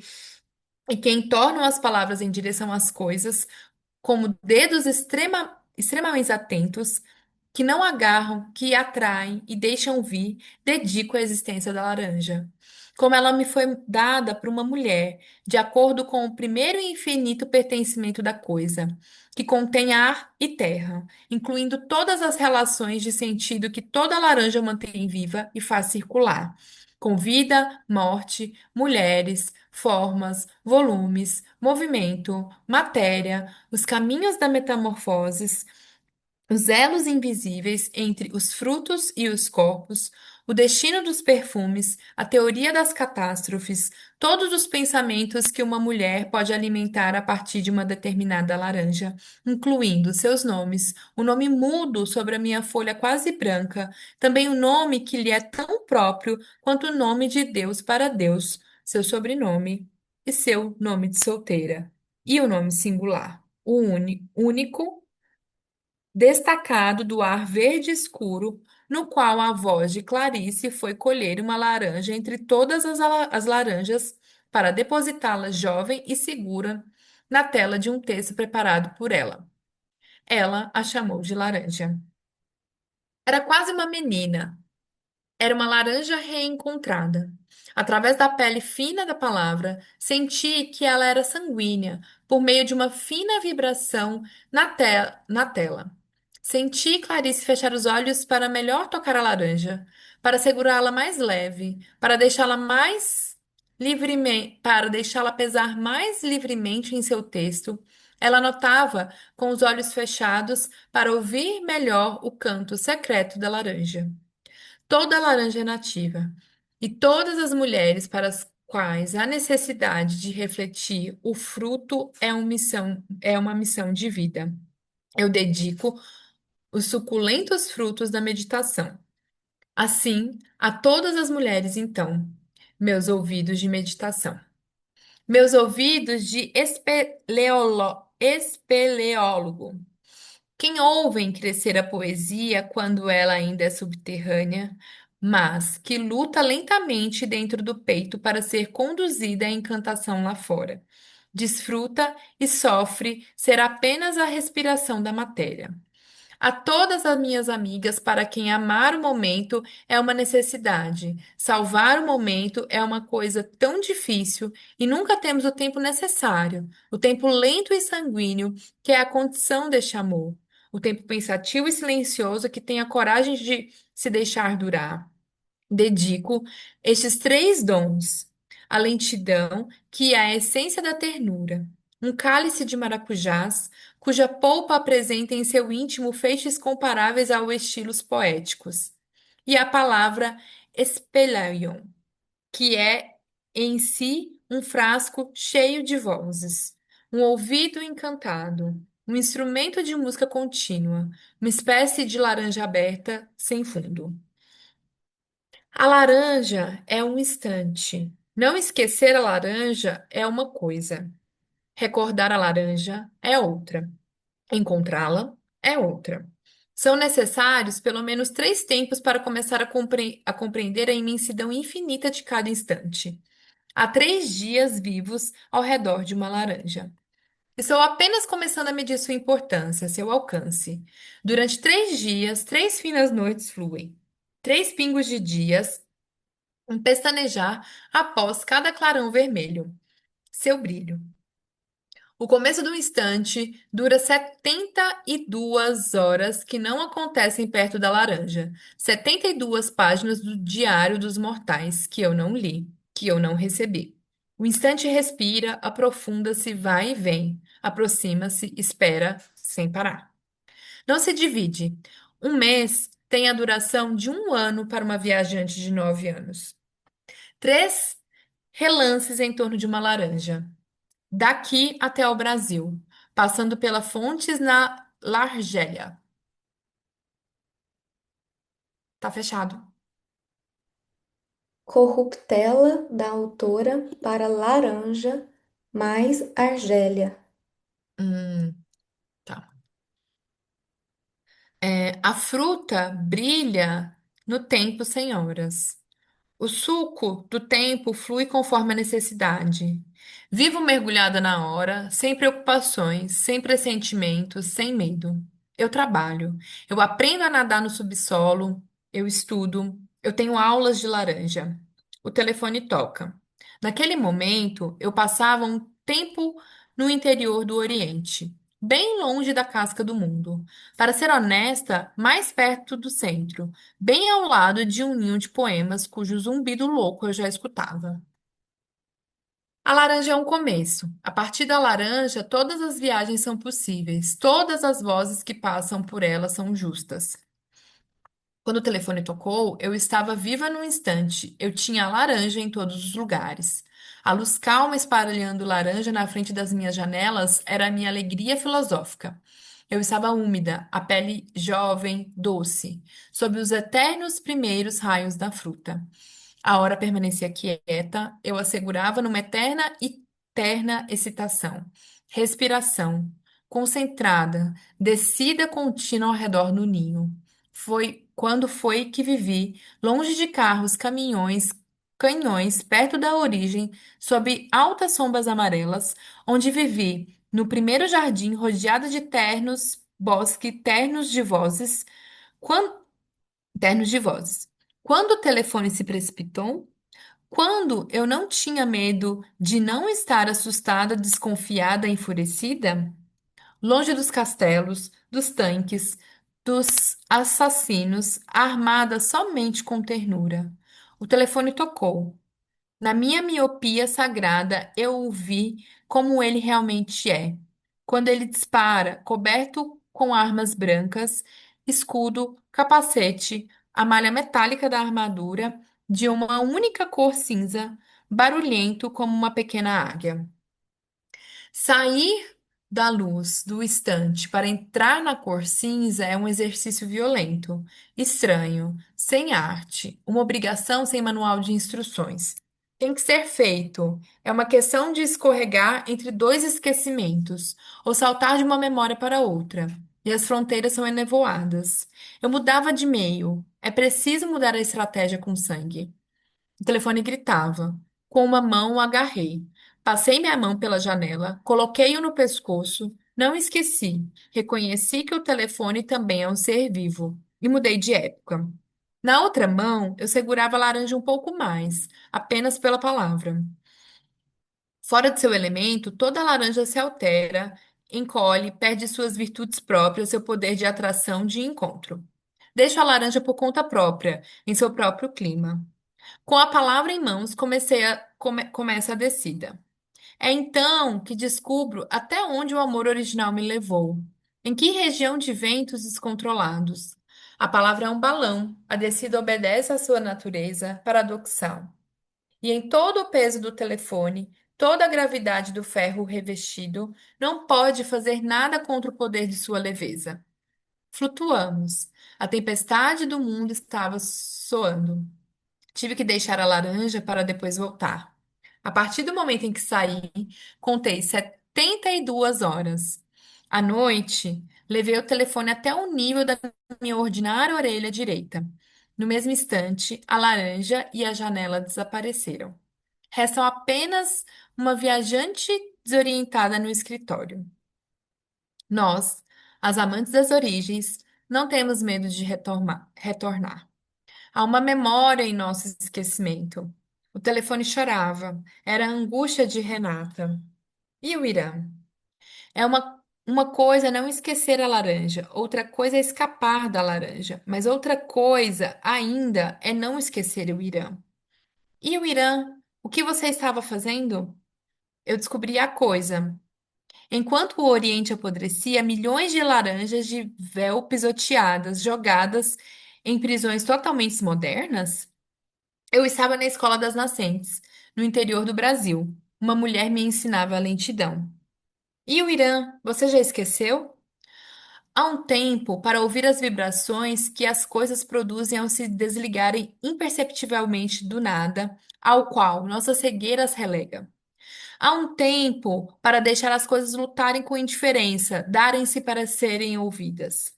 e que entornam as palavras em direção às coisas, como dedos extremamente atentos, que não agarram, que atraem e deixam vir, dedico a existência da laranja. como ela me foi dada por uma mulher, de acordo com o primeiro e infinito pertencimento da coisa, que contém ar e terra, incluindo todas as relações de sentido que toda laranja mantém viva e faz circular, com vida, morte, mulheres, formas, volumes, movimento, matéria, os caminhos da metamorfose, os elos invisíveis entre os frutos e os corpos, o destino dos perfumes, a teoria das catástrofes, todos os pensamentos que uma mulher pode alimentar a partir de uma determinada laranja, incluindo seus nomes, o nome mudo sobre a minha folha quase branca, também o nome que lhe é tão próprio quanto o nome de Deus para Deus, seu sobrenome e seu nome de solteira, e o nome singular, o único destacado do ar verde escuro, no qual a voz de Clarice foi colher uma laranja entre todas as laranjas para depositá-la jovem e segura na tela de um texto preparado por ela. Ela a chamou de laranja. Era quase uma menina, era uma laranja reencontrada. Através da pele fina da palavra, senti que ela era sanguínea, por meio de uma fina vibração na tela. Senti Clarice fechar os olhos para melhor tocar a laranja, para segurá-la mais leve, para deixá-la mais livremente, para deixá-la pesar mais livremente em seu texto. Ela notava com os olhos fechados para ouvir melhor o canto secreto da laranja. Toda laranja é nativa, e todas as mulheres para as quais há necessidade de refletir o fruto é uma missão de vida. Eu dedico os suculentos frutos da meditação. Assim, a todas as mulheres, então, meus ouvidos de meditação, meus ouvidos de espeleólogo. Quem ouvem crescer a poesia quando ela ainda é subterrânea, mas que luta lentamente dentro do peito para ser conduzida à encantação lá fora. Desfruta e sofre ser apenas a respiração da matéria. A todas as minhas amigas, para quem amar o momento é uma necessidade, salvar o momento é uma coisa tão difícil e nunca temos o tempo necessário, o tempo lento e sanguíneo, que é a condição deste amor, o tempo pensativo e silencioso que tem a coragem de se deixar durar. Dedico estes três dons: a lentidão, que é a essência da ternura, um cálice de maracujás, cuja polpa apresenta em seu íntimo feixes comparáveis ao estilos poéticos, e a palavra espelhaion, que é em si um frasco cheio de vozes, um ouvido encantado, um instrumento de música contínua, uma espécie de laranja aberta sem fundo. A laranja é um instante. Não esquecer a laranja é uma coisa. Recordar a laranja é outra. Encontrá-la é outra. São necessários pelo menos três tempos para começar a compreender a imensidão infinita de cada instante. Há 3 dias vivos ao redor de uma laranja. Estou apenas começando a medir sua importância, seu alcance. Durante 3 dias, 3 finas noites fluem. 3 pingos de dias um pestanejar após cada clarão vermelho. Seu brilho. O começo do instante dura 72 horas que não acontecem perto da laranja. 72 páginas do Diário dos Mortais que eu não li, que eu não recebi. O instante respira, aprofunda-se, vai e vem, aproxima-se, espera, sem parar. Não se divide. Um mês tem a duração de um ano para uma viajante de 9 anos. 3 relances em torno de uma laranja. Daqui até ao Brasil, passando pela Fontes na L'argélia. Tá fechado.
Corruptela da autora para Laranja mais Argélia.
Tá. A fruta brilha no tempo sem horas. O suco do tempo flui conforme a necessidade. Vivo mergulhada na hora, sem preocupações, sem pressentimentos, sem medo. Eu trabalho, eu aprendo a nadar no subsolo, eu estudo, eu tenho aulas de laranja. O telefone toca. Naquele momento, eu passava um tempo no interior do Oriente, bem longe da casca do mundo. Para ser honesta, mais perto do centro, bem ao lado de um ninho de poemas cujo zumbido louco eu já escutava. A laranja é um começo. A partir da laranja, todas as viagens são possíveis. Todas as vozes que passam por ela são justas. Quando o telefone tocou, eu estava viva num instante. Eu tinha laranja em todos os lugares. A luz calma espartilhando laranja na frente das minhas janelas era a minha alegria filosófica. Eu estava úmida, a pele jovem, doce, sob os eternos primeiros raios da fruta. A hora permanecia quieta, eu a segurava numa eterna e terna excitação. Respiração, concentrada, descida contínua ao redor do ninho. Foi quando foi que vivi, longe de carros, caminhões, canhões, perto da origem, sob altas sombras amarelas, onde vivi, no primeiro jardim, rodeada de ternos, bosque, quan- ternos de vozes. Quando o telefone se precipitou, quando eu não tinha medo de não estar assustada, desconfiada, enfurecida, longe dos castelos, dos tanques, dos assassinos, armada somente com ternura. O telefone tocou. Na minha miopia sagrada, eu o vi como ele realmente é. Quando ele dispara, coberto com armas brancas, escudo, capacete, a malha metálica da armadura, de uma única cor cinza, barulhento como uma pequena águia. Sair da luz do estante para entrar na cor cinza é um exercício violento, estranho, sem arte, uma obrigação sem manual de instruções. Tem que ser feito. É uma questão de escorregar entre dois esquecimentos, ou saltar de uma memória para outra. E as fronteiras são enevoadas. Eu mudava de meio. É preciso mudar a estratégia com sangue. O telefone gritava. Com uma mão o agarrei. Passei minha mão pela janela, coloquei-o no pescoço, não esqueci. Reconheci que o telefone também é um ser vivo e mudei de época. Na outra mão, eu segurava a laranja um pouco mais, apenas pela palavra. Fora de seu elemento, toda laranja se altera, encolhe, perde suas virtudes próprias, seu poder de atração, de encontro. Deixo a laranja por conta própria, em seu próprio clima. Com a palavra em mãos, começa a descida. É então que descubro até onde o amor original me levou. Em que região de ventos descontrolados. A palavra é um balão, a descida obedece à sua natureza paradoxal. E em todo o peso do telefone, toda a gravidade do ferro revestido, não pode fazer nada contra o poder de sua leveza. Flutuamos. A tempestade do mundo estava soando. Tive que deixar a laranja para depois voltar. A partir do momento em que saí, contei 72 horas. À noite, levei o telefone até o nível da minha ordinária orelha direita. No mesmo instante, a laranja e a janela desapareceram. Restam apenas uma viajante desorientada no escritório. Nós, as amantes das origens, não temos medo de retornar. Há uma memória em nosso esquecimento. O telefone chorava. Era a angústia de Renata. E o Irã? Uma coisa é não esquecer a laranja, outra coisa é escapar da laranja, mas outra coisa ainda é não esquecer o Irã. E o Irã? O que você estava fazendo? Eu descobri a coisa. Enquanto o Oriente apodrecia, milhões de laranjas de véu pisoteadas, jogadas em prisões totalmente modernas. Eu estava na Escola das Nascentes, no interior do Brasil. Uma mulher me ensinava a lentidão. E o Irã, você já esqueceu? Há um tempo para ouvir as vibrações que as coisas produzem ao se desligarem imperceptivelmente do nada, ao qual nossas cegueiras relega. Há um tempo para deixar as coisas lutarem com indiferença, darem-se para serem ouvidas.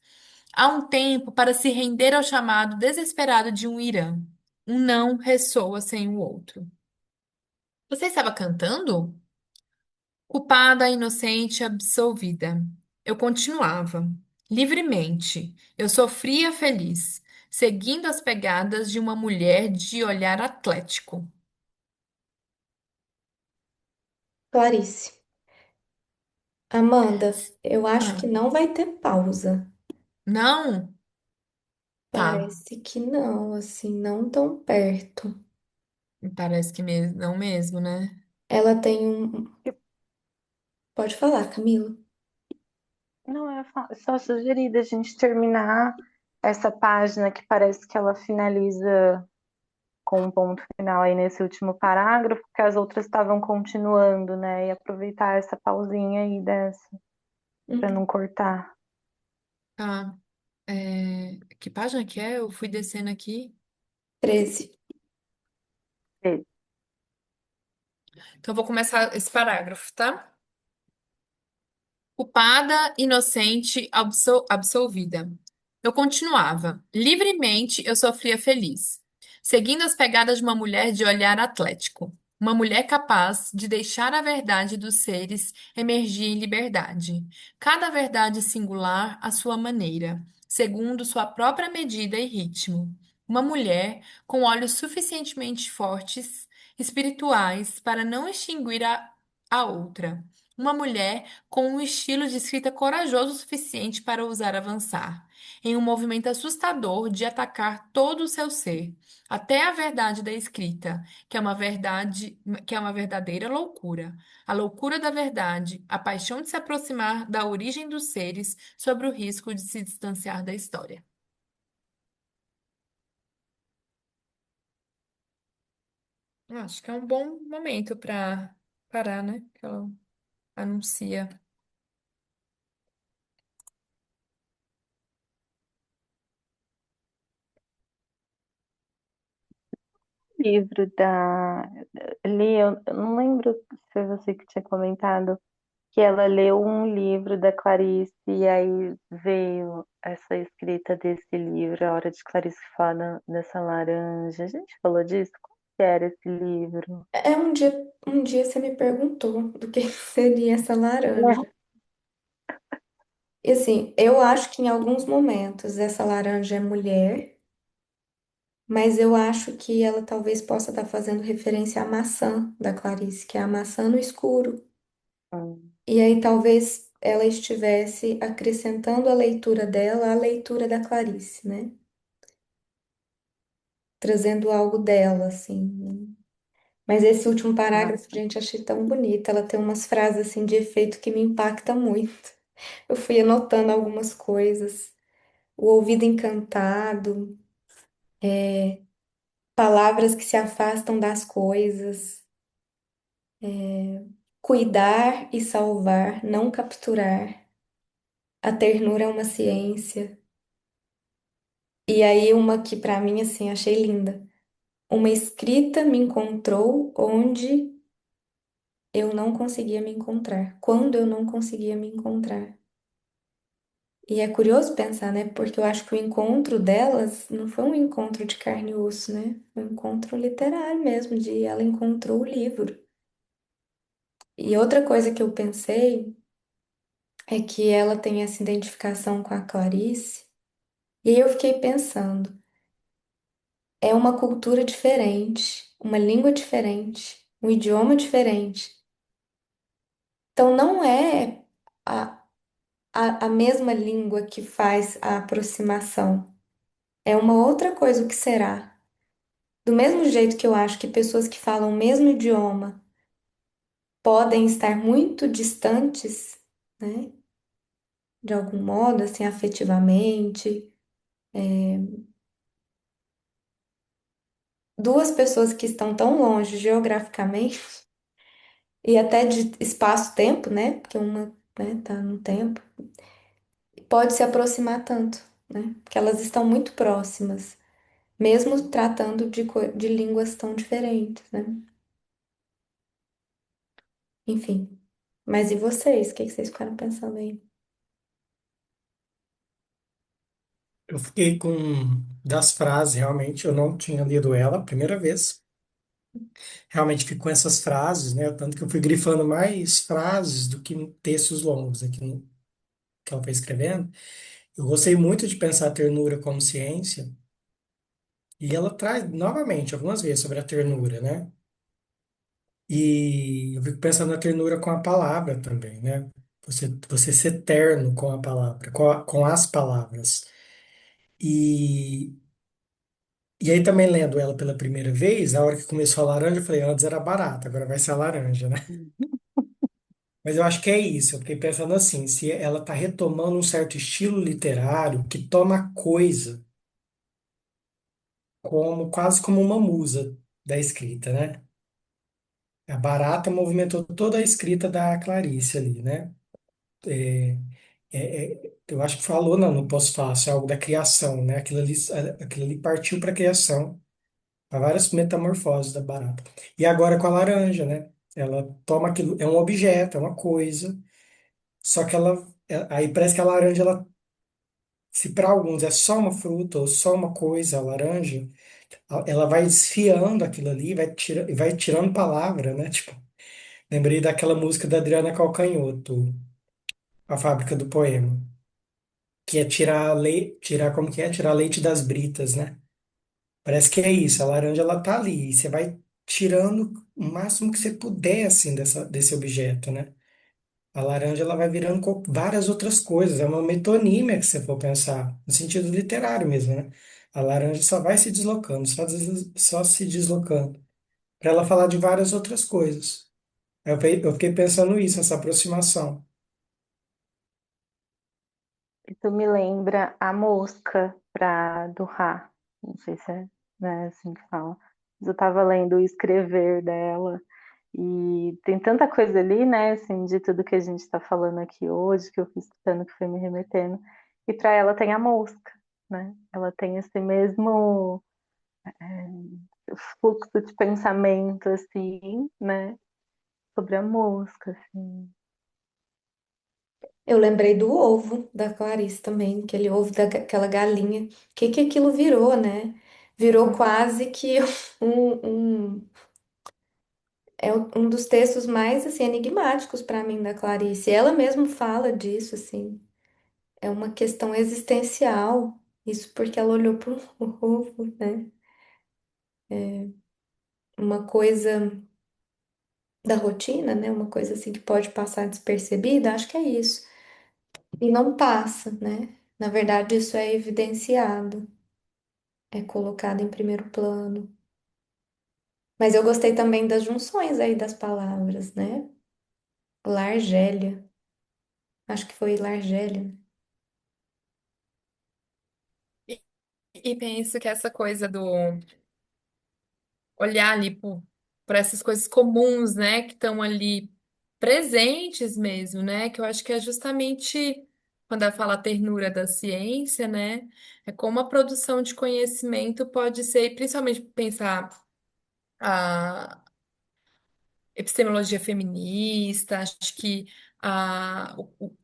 Há um tempo para se render ao chamado desesperado de um Irã. Um não ressoa sem o outro. Você estava cantando? Culpada, inocente, absolvida. Eu continuava. Livremente. Eu sofria feliz, seguindo as pegadas de uma mulher de olhar atlético.
Clarice. Amanda, eu acho que
Ah,
não vai ter pausa.
não? Tá.
Parece que não, assim, não tão perto.
Parece que mesmo, não mesmo, né?
Ela tem um. Pode falar, Camila.
Não, só sugeri da gente terminar essa página que parece que ela finaliza com um ponto final aí nesse último parágrafo, porque as outras estavam continuando, né? E aproveitar essa pausinha aí dessa, para
Hum,
não cortar.
Tá. Que página que é? Eu fui descendo aqui.
13.
Então, eu vou começar esse parágrafo, tá? Culpada, inocente, absolvida. Eu continuava. Livremente eu sofria feliz, seguindo as pegadas de uma mulher de olhar atlético. Uma mulher capaz de deixar a verdade dos seres emergir em liberdade. Cada verdade singular à sua maneira, segundo sua própria medida e ritmo. Uma mulher com olhos suficientemente fortes, espirituais, para não extinguir a outra. Uma mulher com um estilo de escrita corajoso o suficiente para ousar avançar, em um movimento assustador de atacar todo o seu ser, até a verdade da escrita, que é uma verdade, que é uma verdadeira loucura. A loucura da verdade, a paixão de se aproximar da origem dos seres sobre o risco de se distanciar da história. Acho que é um bom momento para parar, né? Que ela anuncia.
Livro da Li, eu não lembro se foi você que tinha comentado que ela leu um livro da Clarice e aí veio essa escrita desse livro, A Hora de Clarice Fala dessa laranja. A gente falou disso? Como que era esse livro?
É um dia você me perguntou do que seria essa laranja. E assim, eu acho que em alguns momentos essa laranja é mulher, mas eu acho que ela talvez possa estar fazendo referência à maçã da Clarice, que é a maçã no escuro.
Hum,
E aí talvez ela estivesse acrescentando a leitura dela à leitura da Clarice, né? Trazendo algo dela, assim. Mas esse último parágrafo,
Nossa,
gente, achei tão bonito. Ela tem umas frases assim de efeito que me impacta muito. Eu fui anotando algumas coisas. O ouvido encantado, palavras que se afastam das coisas, cuidar e salvar, não capturar. A ternura é uma ciência. E aí uma que pra mim assim achei linda. Uma escrita me encontrou onde eu não conseguia me encontrar, quando eu não conseguia me encontrar. E é curioso pensar, né? Porque eu acho que o encontro delas não foi um encontro de carne e osso, né? Foi um encontro literário mesmo, de ela encontrou o livro. E outra coisa que eu pensei é que ela tem essa identificação com a Clarice. E aí eu fiquei pensando, é uma cultura diferente, uma língua diferente, um idioma diferente. Então não é a, a mesma língua que faz a aproximação. É uma outra coisa, o que será? Do mesmo jeito que eu acho que pessoas que falam o mesmo idioma podem estar muito distantes, né? De algum modo, assim, afetivamente. Duas pessoas que estão tão longe geograficamente e até de espaço-tempo, né? Porque uma, né, tá no tempo, pode se aproximar tanto, né? Porque elas estão muito próximas, mesmo tratando de línguas tão diferentes, né? Enfim. Mas e vocês? O que que vocês ficaram pensando aí?
Eu fiquei com das frases, realmente, eu não tinha lido ela a primeira vez. Realmente fico com essas frases, né? Tanto que eu fui grifando mais frases do que textos longos aqui que ela foi escrevendo. Eu gostei muito de pensar a ternura como ciência, e ela traz novamente algumas vezes sobre a ternura, né? E eu fico pensando na ternura com a palavra também, né? Você ser terno com a palavra, com as palavras. E, e aí também lendo ela pela primeira vez, a hora que começou a laranja, eu falei, antes era barata, agora vai ser a laranja, né? Mas eu acho que é isso, eu fiquei pensando assim, se ela está retomando um certo estilo literário que toma a coisa como quase como uma musa da escrita, né? A barata movimentou toda a escrita da Clarice ali, né? Eu acho que falou no pós-fácil algo da criação, né? Aquilo ali partiu para a criação, para várias metamorfoses da barata. E agora com a laranja, né? Ela toma aquilo, é um objeto, é uma coisa, só que aí parece que a laranja, se para alguns é só uma fruta ou só uma coisa, a laranja, ela vai esfiando aquilo ali, vai tirando palavra, né? Tipo, lembrei daquela música da Adriana Calcanhoto, A Fábrica do Poema, que é tirar como que é? Tirar leite das britas, né? Parece que é isso, a laranja ela tá ali, e você vai tirando o máximo que você puder assim desse objeto, né? A laranja ela vai virando várias outras coisas, é uma metonímia que você for pensar, no sentido literário mesmo, né? A laranja só vai se deslocando, só se deslocando, para ela falar de várias outras coisas. Eu fiquei pensando isso, essa aproximação.
Isso me lembra a mosca do Rá. Não sei se é, né, assim que fala. Mas eu estava lendo o escrever dela e tem tanta coisa ali, né, assim, de tudo que a gente está falando aqui hoje, que eu fui escutando, que foi me remetendo. E para ela tem a mosca, né? Ela tem esse mesmo fluxo de pensamento, assim, né, sobre a mosca, assim.
Eu lembrei do ovo da Clarice também, aquele ovo daquela galinha. O que que aquilo virou, né? Virou quase que um dos textos mais assim enigmáticos para mim da Clarice. Ela mesma fala disso, assim. É uma questão existencial. Isso porque ela olhou para o ovo, né? Uma coisa da rotina, né? Uma coisa assim que pode passar despercebida. Acho que é isso. E não passa, né? Na verdade, isso é evidenciado, é colocado em primeiro plano. Mas eu gostei também das junções aí das palavras, né? Largélia. Acho que foi Largélia, né?
E, e penso que essa coisa do olhar ali por essas coisas comuns, né, que estão ali presentes mesmo, né, que eu acho que é justamente quando ela fala a ternura da ciência, né, é como a produção de conhecimento pode ser, e principalmente pensar epistemologia feminista, acho que a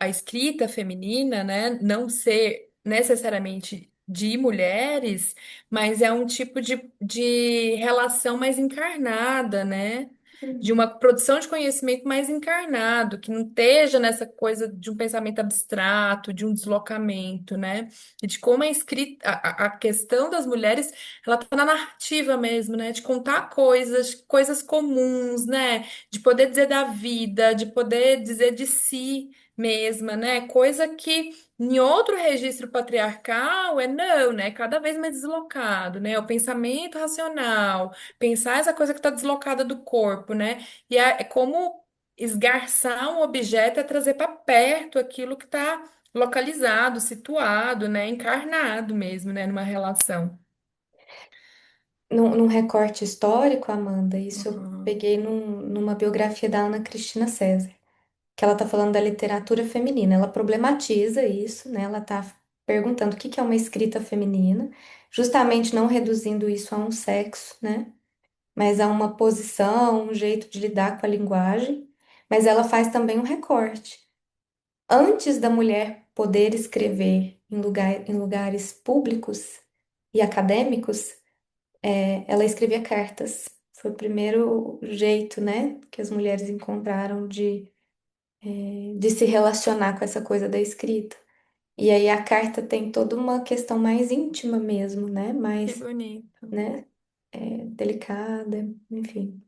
escrita feminina, né, não ser necessariamente de mulheres, mas é um tipo de relação mais encarnada, né? De uma produção de conhecimento mais encarnado, que não esteja nessa coisa de um pensamento abstrato, de um deslocamento, né? E de como a escrita, a questão das mulheres, ela tá na narrativa mesmo, né? De contar coisas comuns, né? De poder dizer da vida, de poder dizer de si mesma, né? Coisa que em outro registro patriarcal é não, né? Cada vez mais deslocado, né? O pensamento racional, pensar essa coisa que está deslocada do corpo, né? E é como esgarçar um objeto é trazer para perto aquilo que está localizado, situado, né? Encarnado mesmo, né? Numa relação.
Num recorte histórico, Amanda, isso eu
Uhum.
peguei numa biografia da Ana Cristina César, que ela tá falando da literatura feminina. Ela problematiza isso, né? Ela tá perguntando o que que é uma escrita feminina, justamente não reduzindo isso a um sexo, né? Mas a uma posição, um jeito de lidar com a linguagem. Mas ela faz também um recorte. Antes da mulher poder escrever em lugares públicos e acadêmicos, ela escrevia cartas. Foi o primeiro jeito, né, que as mulheres encontraram de se relacionar com essa coisa da escrita. E aí a carta tem toda uma questão mais íntima mesmo, né,
Que
mais,
bonito.
né, delicada, enfim.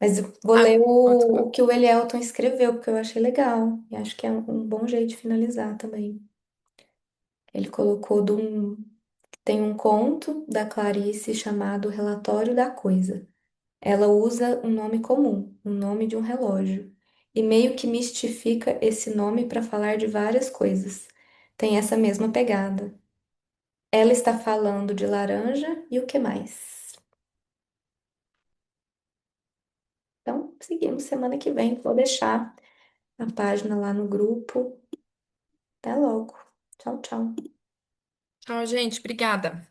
Mas eu vou ler
Ah,
o que o Elielton escreveu, porque eu achei legal. E acho que é um bom jeito de finalizar também. Ele colocou tem um conto da Clarice chamado Relatório da Coisa. Ela usa um nome comum, o nome de um relógio, e meio que mistifica esse nome para falar de várias coisas. Tem essa mesma pegada. Ela está falando de laranja e o que mais? Então, seguimos semana que vem. Vou deixar a página lá no grupo. Até logo. Tchau, tchau.
tchau, gente. Obrigada.